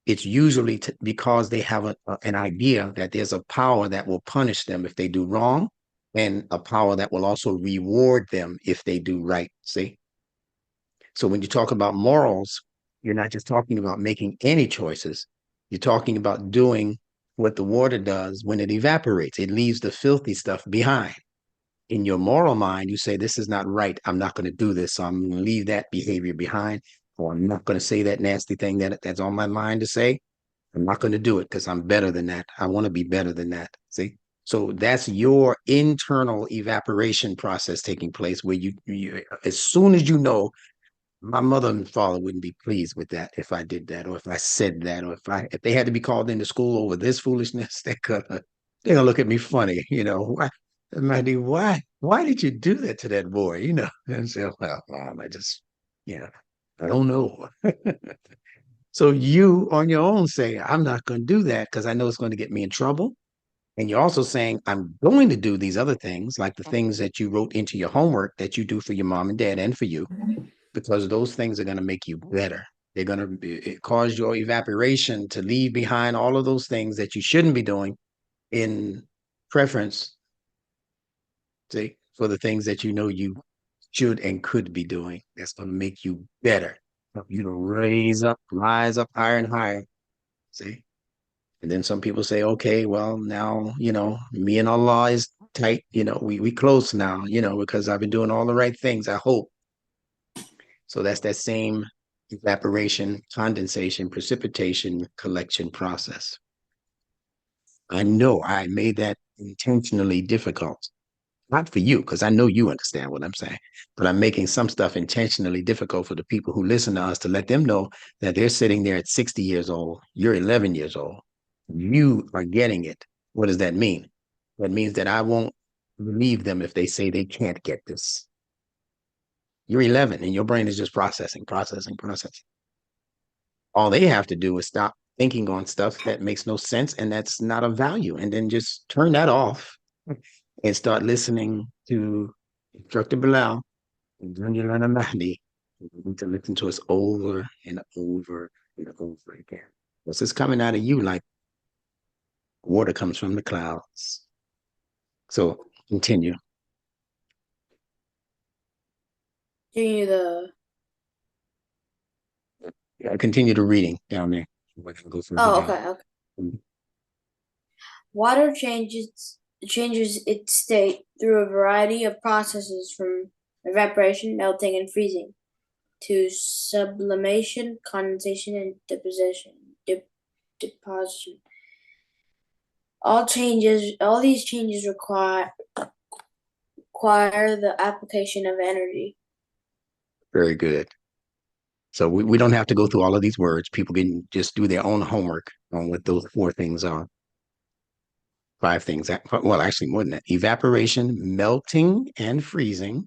it's usually because they have an idea that there's a power that will punish them if they do wrong, and a power that will also reward them if they do right. See? So when you talk about morals, you're not just talking about making any choices. You're talking about doing what the water does when it evaporates. It leaves the filthy stuff behind. In your moral mind, you say, this is not right. I'm not going to do this. So I'm going to leave that behavior behind. Or I'm not going to say that nasty thing that's on my mind to say. I'm not going to do it because I'm better than that. I want to be better than that. See? So that's your internal evaporation process taking place where as soon as you know my mother and father wouldn't be pleased with that if I did that, or if I said that, or if they had to be called into school over this foolishness, they're gonna look at me funny, Why, Mandy, why did you do that to that boy? And say, well, mom, I don't know. So you on your own say, I'm not gonna do that because I know it's going to get me in trouble. And you're also saying, I'm going to do these other things, like the things that you wrote into your homework that you do for your mom and dad and for you because those things are going to make you better. They're going to cause your evaporation to leave behind all of those things that you shouldn't be doing in preference, see, for the things that you know you should and could be doing. That's going to make you better. Help you to rise up higher and higher. See? And then some people say, okay, well, now, me and Allah is tight. We close now, because I've been doing all the right things, I hope. So that's that same evaporation, condensation, precipitation, collection process. I know I made that intentionally difficult. Not for you, because I know you understand what I'm saying, but I'm making some stuff intentionally difficult for the people who listen to us to let them know that they're sitting there at 60 years old. You're 11 years old. You are getting it. What does that mean? That means that I won't believe them if they say they can't get this. You're 11 and your brain is just processing, processing, processing. All they have to do is stop thinking on stuff that makes no sense and that's not of value, and then just turn that off and start listening to Instructor Bilal and Junjalana Mahdi. You need to listen to us over and over and over again. This is coming out of you like water comes from the clouds. So continue. Continue the. Yeah, continue the reading down there. We're gonna go further Oh, down. okay, okay. Water changes its state through a variety of processes from evaporation, melting, and freezing to sublimation, condensation, and deposition. All these changes require the application of energy. Very good. So we don't have to go through all of these words. People can just do their own homework on what those four things are. Five things. Well, actually more than that. Evaporation, melting and freezing,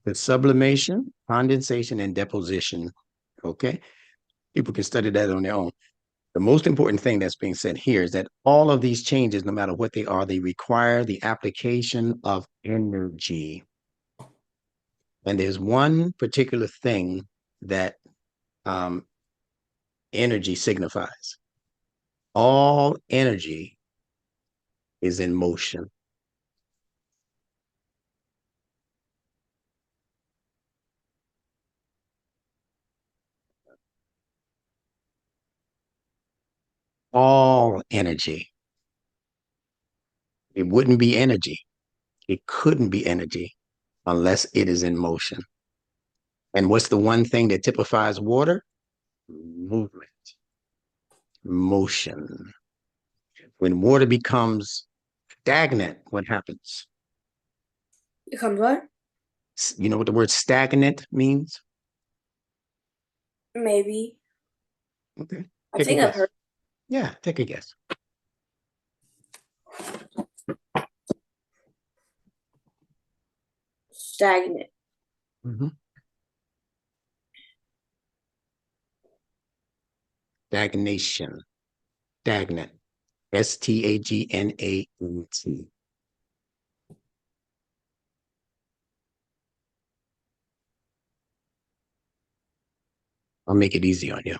the sublimation, condensation, and deposition. Okay. People can study that on their own. The most important thing that's being said here is that all of these changes, no matter what they are, they require the application of energy. And there's one particular thing that um, energy signifies. All energy is in motion. All energy. It wouldn't be energy. It couldn't be energy unless it is in motion. And what's the one thing that typifies water? Movement, motion. When water becomes stagnant, what happens? It comes what? You know what the word stagnant means? Maybe. Okay, I take a think I've guess. heard Yeah, take a guess. stagnant. Mhm. Stagnation, stagnant. Stagnant. I'll make it easy on you.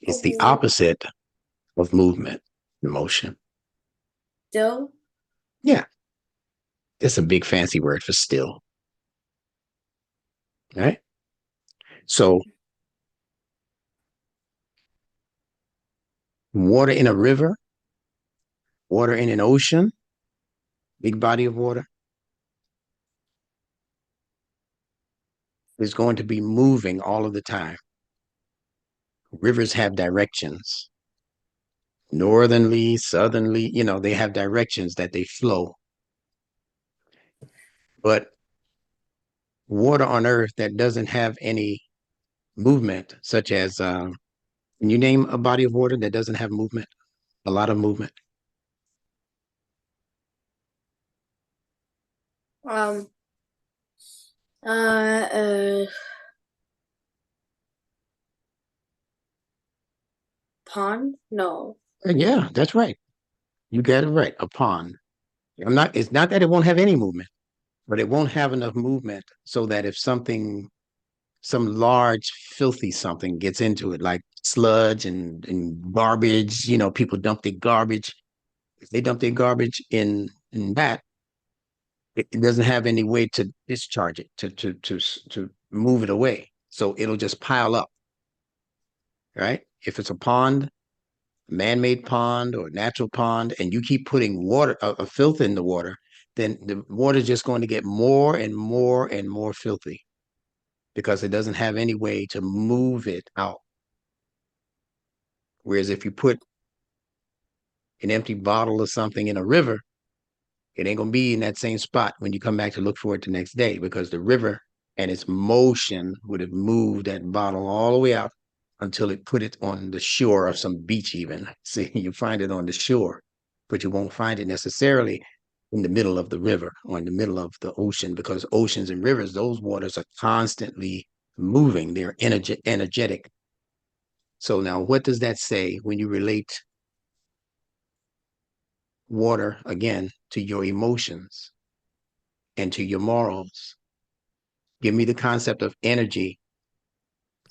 It's the Okay. opposite of movement, motion. Still, Yeah, it's a big fancy word for still. Right? So water in a river, water in an ocean, big body of water, is going to be moving all of the time. Rivers have directions, northernly, southerly, they have directions that they flow. But water on earth that doesn't have any movement, such as, can you name a body of water that doesn't have movement? A lot of movement. um, uh, uh, pond? No. Yeah, that's right. You got it right. A pond. It's not that it won't have any movement, but it won't have enough movement so that if some large, filthy something gets into it, like sludge and garbage, people dump their garbage. If they dump their garbage in that, it doesn't have any way to discharge it, to move it away. So it'll just pile up, right? If it's a pond, man-made pond or natural pond, and you keep putting water, filth in the water, then the water is just going to get more and more and more filthy because it doesn't have any way to move it out. Whereas if you put an empty bottle or something in a river, it ain't gonna be in that same spot when you come back to look for it the next day because the river and its motion would have moved that bottle all the way out until it put it on the shore of some beach even. See, you find it on the shore, but you won't find it necessarily in the middle of the river or in the middle of the ocean because oceans and rivers, those waters are constantly moving. They're energetic. So now what does that say when you relate water again to your emotions and to your morals? Give me the concept of energy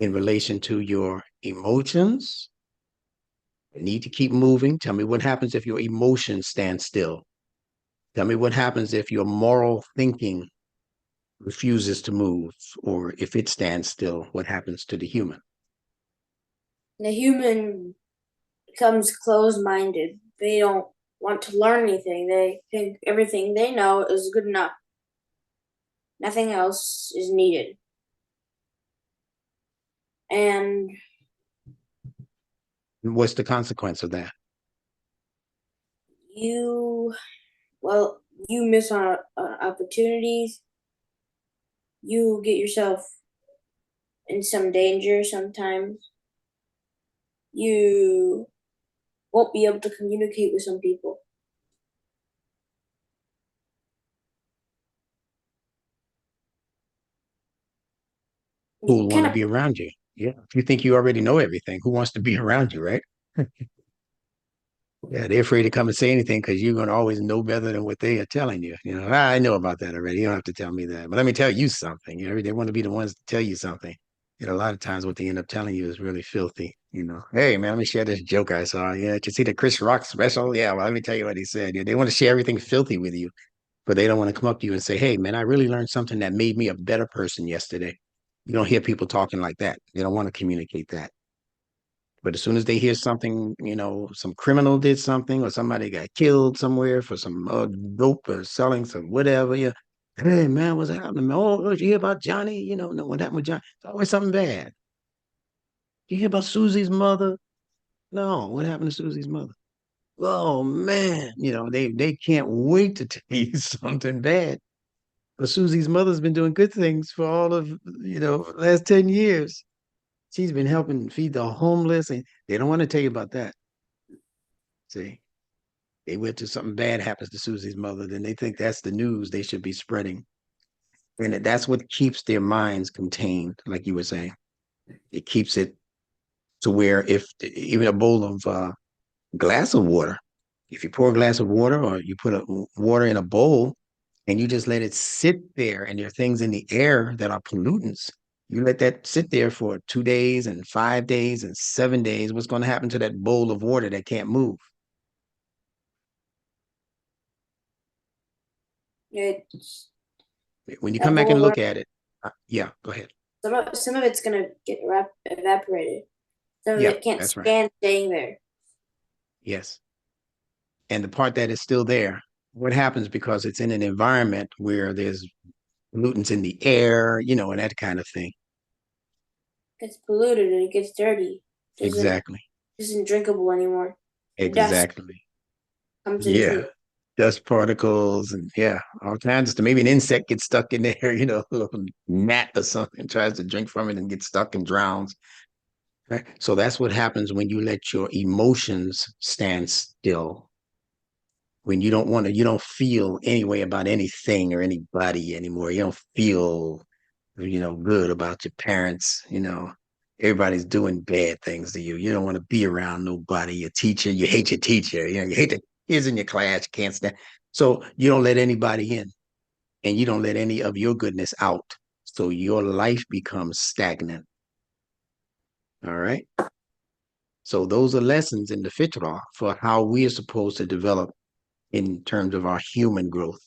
in relation to your emotions. You need to keep moving. Tell me what happens if your emotions stand still. Tell me what happens if your moral thinking refuses to move, or if it stands still, what happens to the human? The human becomes closed-minded. They don't want to learn anything. They think everything they know is good enough. Nothing else is needed. And What's the consequence of that? you, well, you miss on opportunities. You get yourself in some danger sometimes. You won't be able to communicate with some people. Who You will want kind to of, be around you? Yeah. If you think you already know everything, who wants to be around you, right? Yeah, they're afraid to come and say anything because you're going to always know better than what they are telling you. You know, I know about that already. You don't have to tell me that. But let me tell you something. You know, they want to be the ones to tell you something. A lot of times what they end up telling you is really filthy. You know, hey, man, let me share this joke I saw. Yeah, did you see the Chris Rock special? Yeah, well, let me tell you what he said. Yeah, they want to share everything filthy with you, but they don't want to come up to you and say, hey, man, I really learned something that made me a better person yesterday. You don't hear people talking like that. They don't want to communicate that. But as soon as they hear something, some criminal did something or somebody got killed somewhere for some dope or selling some whatever, yeah. Hey man, what's happening? Man? Oh, did you hear about Johnny? No, what happened with Johnny? It's always something bad. You hear about Susie's mother? No, what happened to Susie's mother? Oh man, they can't wait to tell you something bad. But Susie's mother's been doing good things for all of last 10 years. She's been helping feed the homeless, and they don't want to tell you about that. See? They wait till something bad happens to Susie's mother, then they think that's the news they should be spreading. And that's what keeps their minds contained, like you were saying. It keeps it to where if even a bowl of glass of water, if you pour a glass of water or you put water in a bowl and you just let it sit there and there are things in the air that are pollutants, you let that sit there for 2 days and 5 days and 7 days, what's going to happen to that bowl of water that can't move? it's When you come that back bowl and of water. look at it, yeah, go ahead. Some of it's gonna get evaporated. Some of Yeah, it can't that's right. stand staying there. Yes. And the part that is still there, what happens because it's in an environment where there's pollutants in the air, and that kind of thing. It gets polluted and it gets dirty. Doesn't Exactly. isn't drinkable anymore. The dust Exactly. comes into Yeah. it. Dust particles and yeah, all kinds of stuff. Maybe an insect gets stuck in there, a little gnat or something, tries to drink from it and gets stuck and drowns. Right? So that's what happens when you let your emotions stand still. When you don't feel any way about anything or anybody anymore. You don't feel, good about your parents. Everybody's doing bad things to you. You don't want to be around nobody. Your teacher, you hate your teacher. You hate the kids in your class. You can't stand. So you don't let anybody in and you don't let any of your goodness out. So your life becomes stagnant. All right. So those are lessons in the fitrah for how we are supposed to develop in terms of our human growth.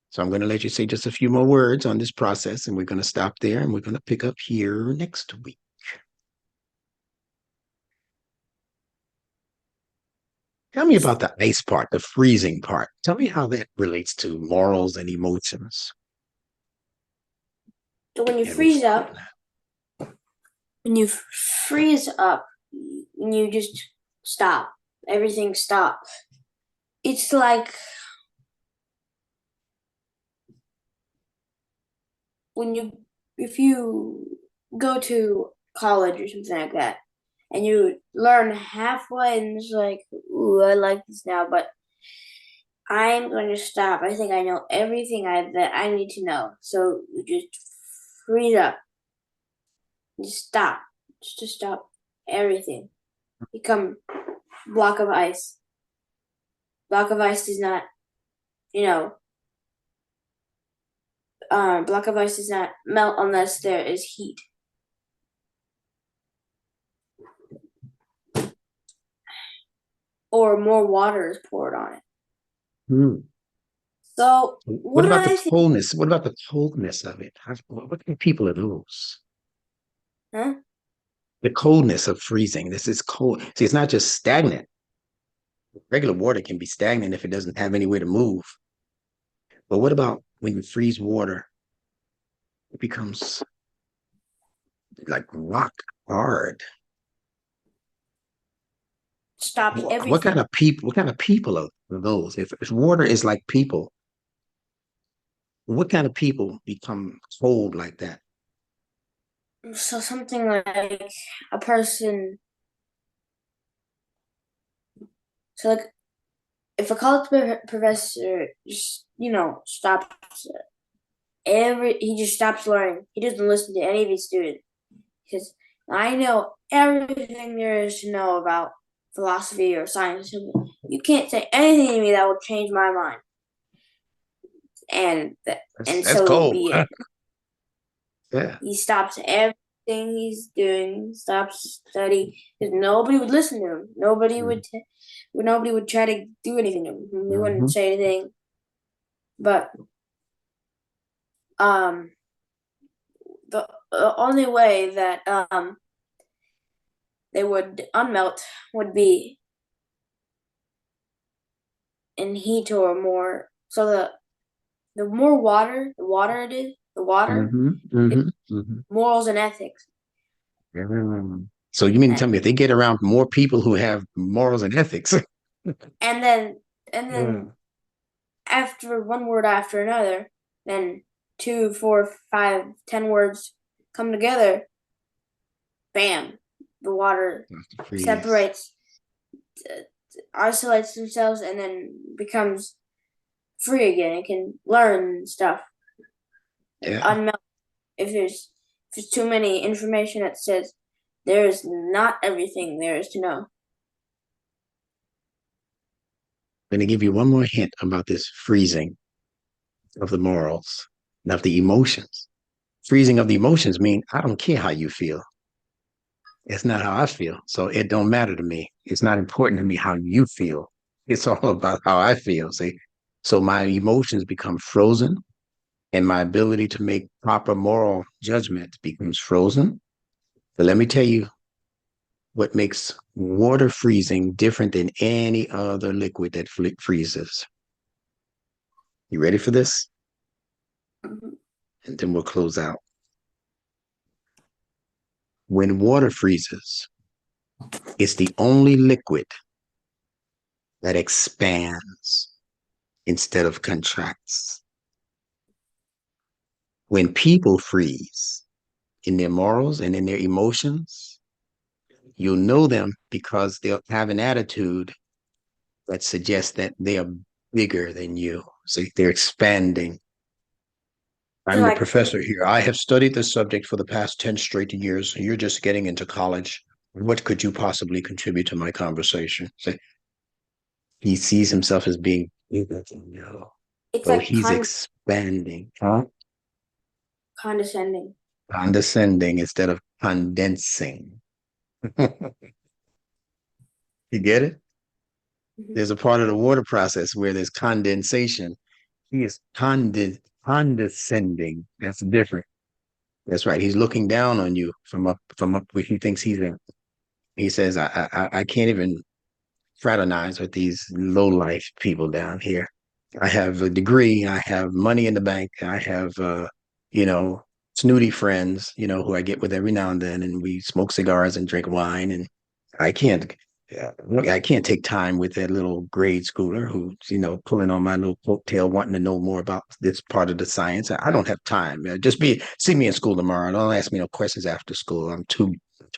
So I'm going to let you say just a few more words on this process, and we're going to stop there and we're going to pick up here next week. Tell me about the ice part, the freezing part. Tell me how that relates to morals and emotions. So when you And we'll freeze stop up, when you freeze up, when you just stop, everything stops. It's like when you if you go to college or something like that, and you learn halfway, and it's like, ooh, I like this now, but I'm going to stop. I think I know everything that I need to know. So you just freeze up, just stop, just to stop everything. Become block of ice. Block of ice does not, you know, block of ice does not melt unless there is heat. Or more water is poured on it. Hmm. So What what about the I think, coldness? What about the coldness of it? What kind of people are those? huh? The coldness of freezing. This is cold. See, it's not just stagnant. Regular water can be stagnant if it doesn't have anywhere to move. But what about when you freeze water? It becomes like rock hard. Stops What everything. kind of people? What kind of people are those? If water is like people, what kind of people become cold like that? So something like a person. So like if a college professor just stops he just stops learning. He doesn't listen to any of his students because I know everything there is to know about philosophy or science. You can't say anything to me that will change my mind, and and That's so will cold. be it. Yeah. He stops everything he's doing, stops study because nobody would listen to him. Nobody would try to do anything to him. They wouldn't Mm-hmm. say anything. But um, the only way that they would unmelt would be in heat or more. So the more water, the water Mm-hmm. is Mm-hmm. Mm-hmm. morals and ethics. So you mean to And tell me if they get around more people who have morals and ethics? and then and Yeah. then after one word after another, then two, four, five, 10 words come together, bam, the water Freeze. separates, isolates themselves, and then becomes free again. It can learn stuff and Yeah. unmelt. If there's too many information that says there is not everything there is to know. I'm going to give you one more hint about this freezing of the morals and of the emotions. Freezing of the emotions mean I don't care how you feel. It's not how I feel. So it don't matter to me. It's not important to me how you feel. It's all about how I feel. See? So my emotions become frozen and my ability to make proper moral judgment becomes frozen. But let me tell you what makes water freezing different than any other liquid that freezes. You ready for this? Mhm. And then we'll close out. When water freezes, it's the only liquid that expands instead of contracts. When people freeze in their morals and in their emotions, you'll know them because they'll have an attitude that suggests that they are bigger than you. So they're expanding. So I'm the like professor here. I have studied this subject for the past 10 straight years. You're just getting into college. What could you possibly contribute to my conversation? So he sees himself as being bigger than you. it's So like he's expanding, huh? condescending. Condescending instead of condensing. You get it? Mhm. There's a part of the water process where there's condensation. He is condescending. That's different. That's right. He's looking down on you from up where he thinks he's in. He says, I can't even fraternize with these low life people down here. I have a degree. I have money in the bank. I have, you know, snooty friends, who I get with every now and then, and we smoke cigars and drink wine. And I can't, look, I can't take time with that little grade schooler who's, pulling on my little coattail, wanting to know more about this part of the science. I don't have time. See me in school tomorrow. Don't ask me no questions after school. I'm too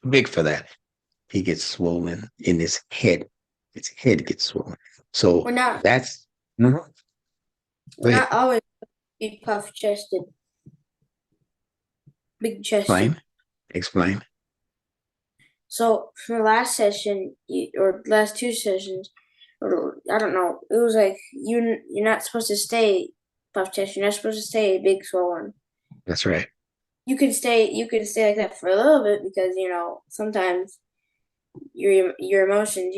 big for that. He gets swollen in his head. His head gets swollen. So We're not that's Mhm. Go we're ahead. not always be puff chested, big chested. Explain. Explain. So for the last session, or last two sessions, or I don't know, it was like you're not supposed to stay puff chested. You're not supposed to stay big swollen. That's right. You can stay like that for a little bit because sometimes your emotions,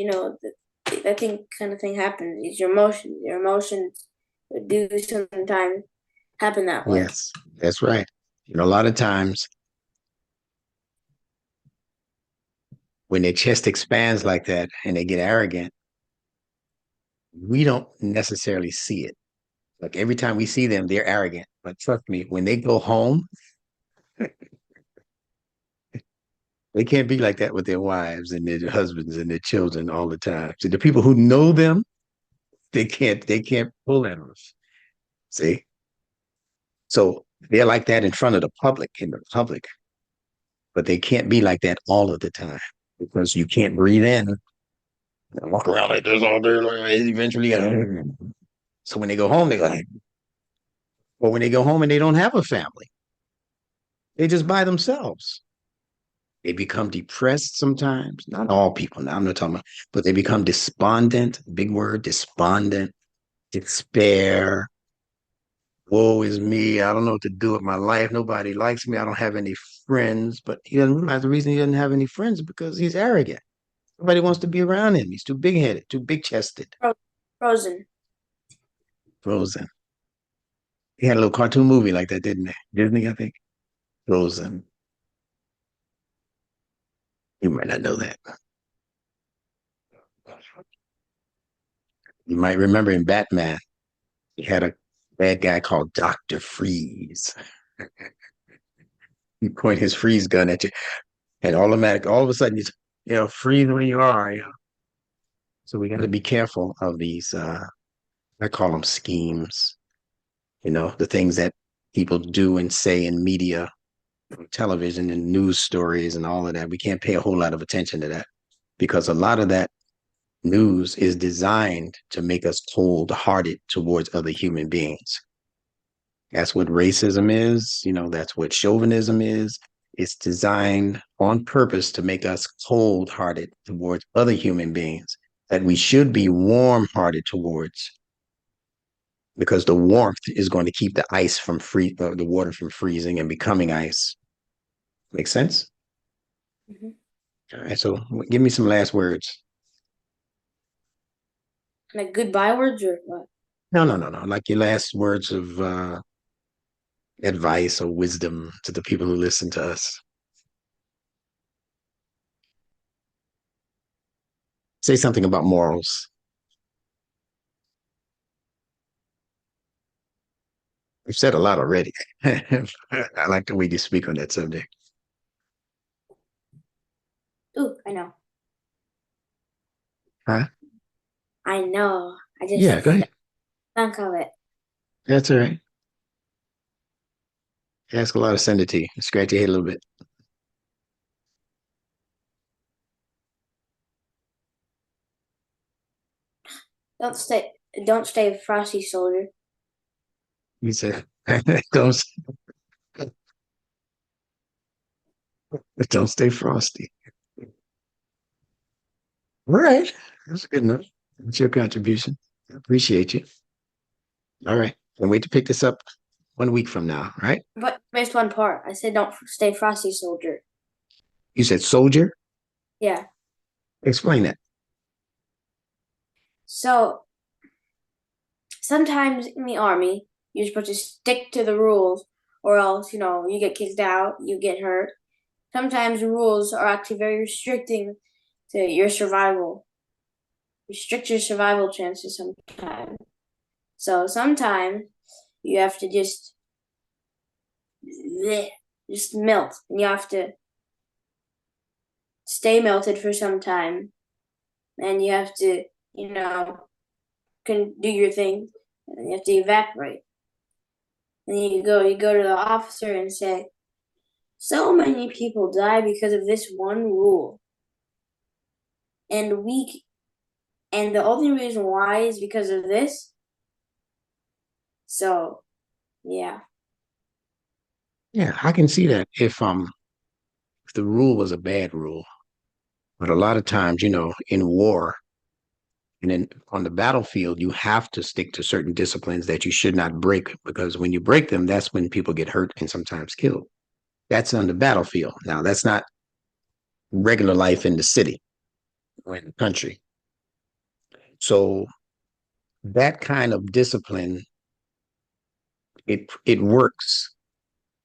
that thing kind of thing happens. It's your emotions. Your emotions do sometimes happen that way. Yes, that's right. A lot of times when their chest expands like that and they get arrogant, we don't necessarily see it. Like every time we see them, they're arrogant. But trust me, when they go home, they can't be like that with their wives and their husbands and their children all the time. So the people who know them, they can't pull that off. See? So they're like that in front of the public, in the public, but they can't be like that all of the time because you can't breathe in and walk around like this all day. Eventually, so when they go home, they go, or when they go home and they don't have a family, they just by themselves. They become depressed sometimes. Not all people now, I'm not talking about, but they become despondent, big word, despondent, despair. Woe is me. I don't know what to do with my life. Nobody likes me. I don't have any friends. But he doesn't realize the reason he doesn't have any friends is because he's arrogant. Nobody wants to be around him. He's too big headed, too big chested, Frozen. frozen. He had a little cartoon movie like that, didn't he? Disney, I think. Frozen. You might not know that. You might remember in Batman, he had a bad guy called Dr. Freeze. He point his freeze gun at you and automatic, all of a sudden, freeze where you are. So we got to be careful of these, I call them schemes, the things that people do and say in media, television and news stories and all of that. We can't pay a whole lot of attention to that because a lot of that news is designed to make us cold hearted towards other human beings. That's what racism is. That's what chauvinism is. It's designed on purpose to make us cold hearted towards other human beings that we should be warm hearted towards because the warmth is going to keep the water from freezing and becoming ice. Make sense? Mm-hmm. All right. So give me some last words. Like goodbye words or what? No, no, no, no. Like your last words of advice or wisdom to the people who listen to us. Say something about morals. We've said a lot already. I like the way you speak on that subject. Ooh, I know. Huh? I know. I Yeah, go just ahead. think of it. That's all right. Ask a lot of send it to you. Scratch your head a little bit. Don't stay don't stay frosty soldier. You said, don't, don't stay frosty. All right. That's good enough. That's your contribution. I appreciate you. All right. Can't wait to pick this up 1 week from now, right? But missed one part. I said don't stay frosty soldier. You said soldier? Yeah. Explain that. So sometimes in the army you're supposed to stick to the rules or else, you get kicked out, you get hurt. Sometimes the rules are actually very restricting to your survival. Restrict your survival chances sometimes. So sometimes you have to just melt, and you have to stay melted for some time, and you have to, can do your thing, and you have to evaporate. And you go to the officer and say, so many people die because of this one rule, and and the only reason why is because of this. So, yeah. Yeah, I can see that if the rule was a bad rule. But a lot of times, in war and then on the battlefield, you have to stick to certain disciplines that you should not break because when you break them, that's when people get hurt and sometimes killed. That's on the battlefield. Now, that's not regular life in the city or in the country. So that kind of discipline it works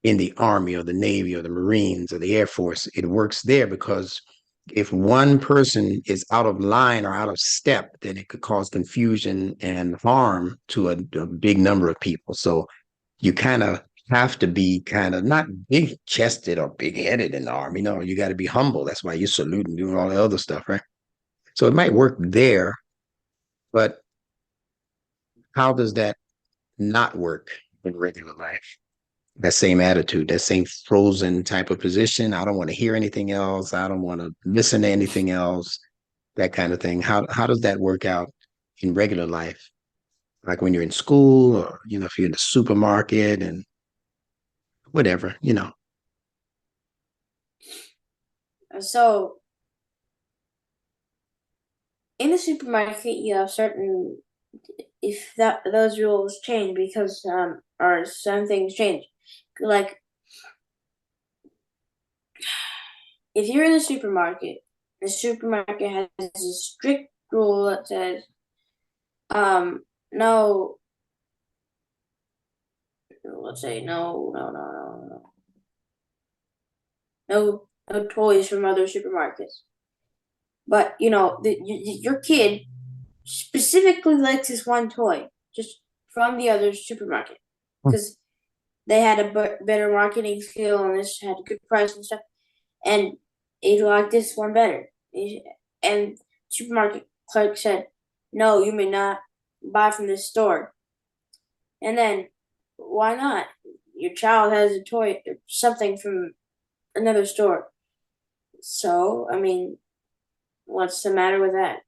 in the Army or the Navy or the Marines or the Air Force. It works there because if one person is out of line or out of step, then it could cause confusion and harm to a big number of people. So you kind of have to be kind of not big chested or big headed in the Army. No, you got to be humble. That's why you salute and do all the other stuff, right? So it might work there, but how does that not work in regular life? That same attitude, that same frozen type of position. I don't want to hear anything else. I don't want to listen to anything else. That kind of thing. How does that work out in regular life? Like when you're in school, or if you're in the supermarket and whatever. So in the supermarket, you have certain if that those rules change because or some things change. Like if you're in the supermarket has a strict rule that says no, let's say no toys from other supermarkets. But your kid specifically likes this one toy just from the other supermarket because they had a better marketing skill and this had a good price and stuff, and he liked this one better. And supermarket clerk said, "No, you may not buy from this store." And then, why not? Your child has a toy, something from another store. So, I mean, what's the matter with that?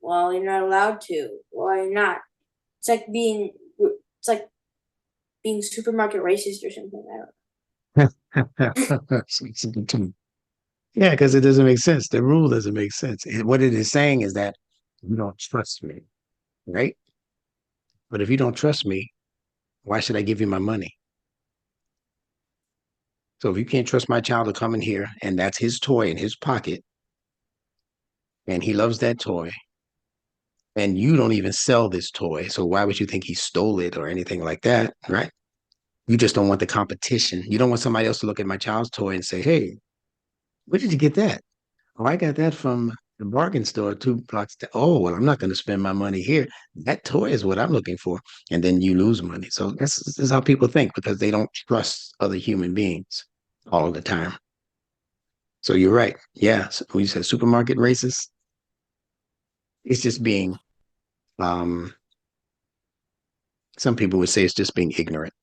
Well, you're not allowed to. Why not? It's like being supermarket racist or something. I don't Yeah, because it doesn't make sense. The rule doesn't make sense. What it is saying is that you don't trust me, right? But if you don't trust me, why should I give you my money? So if you can't trust my child to come in here and that's his toy in his pocket and he loves that toy and you don't even sell this toy, so why would you think he stole it or anything like that, right? You just don't want the competition. You don't want somebody else to look at my child's toy and say, "Hey, where did you get that?" "Oh, I got that from the bargain store 2 blocks down." "Oh, well, I'm not going to spend my money here. That toy is what I'm looking for." And then you lose money. So this is how people think because they don't trust other human beings all the time. So you're right. Yeah. So when you said supermarket racist, it's just being, um, some people would say it's just being ignorant.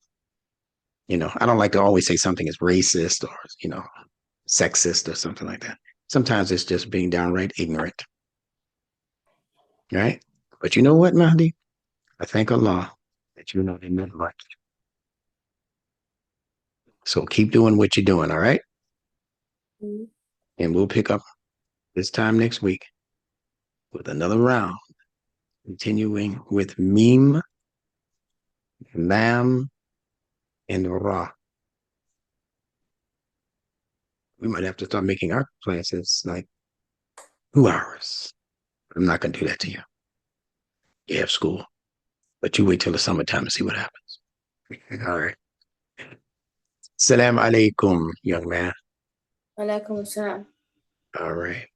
I don't like to always say something is racist or sexist or something like that. Sometimes it's just being downright ignorant, right? But you know what, Mahdi? I thank Allah that you know the middle. So keep doing what you're doing, all right? know. And we'll pick up this time next week with another round, continuing with Meem, Lam, and Ra. We might have to start making our classes like 2 hours. I'm not going to do that to you. You have school, but you wait till the summertime to see what happens. All right. Salaam Alaykum, young man. Alaikum assalam. All right.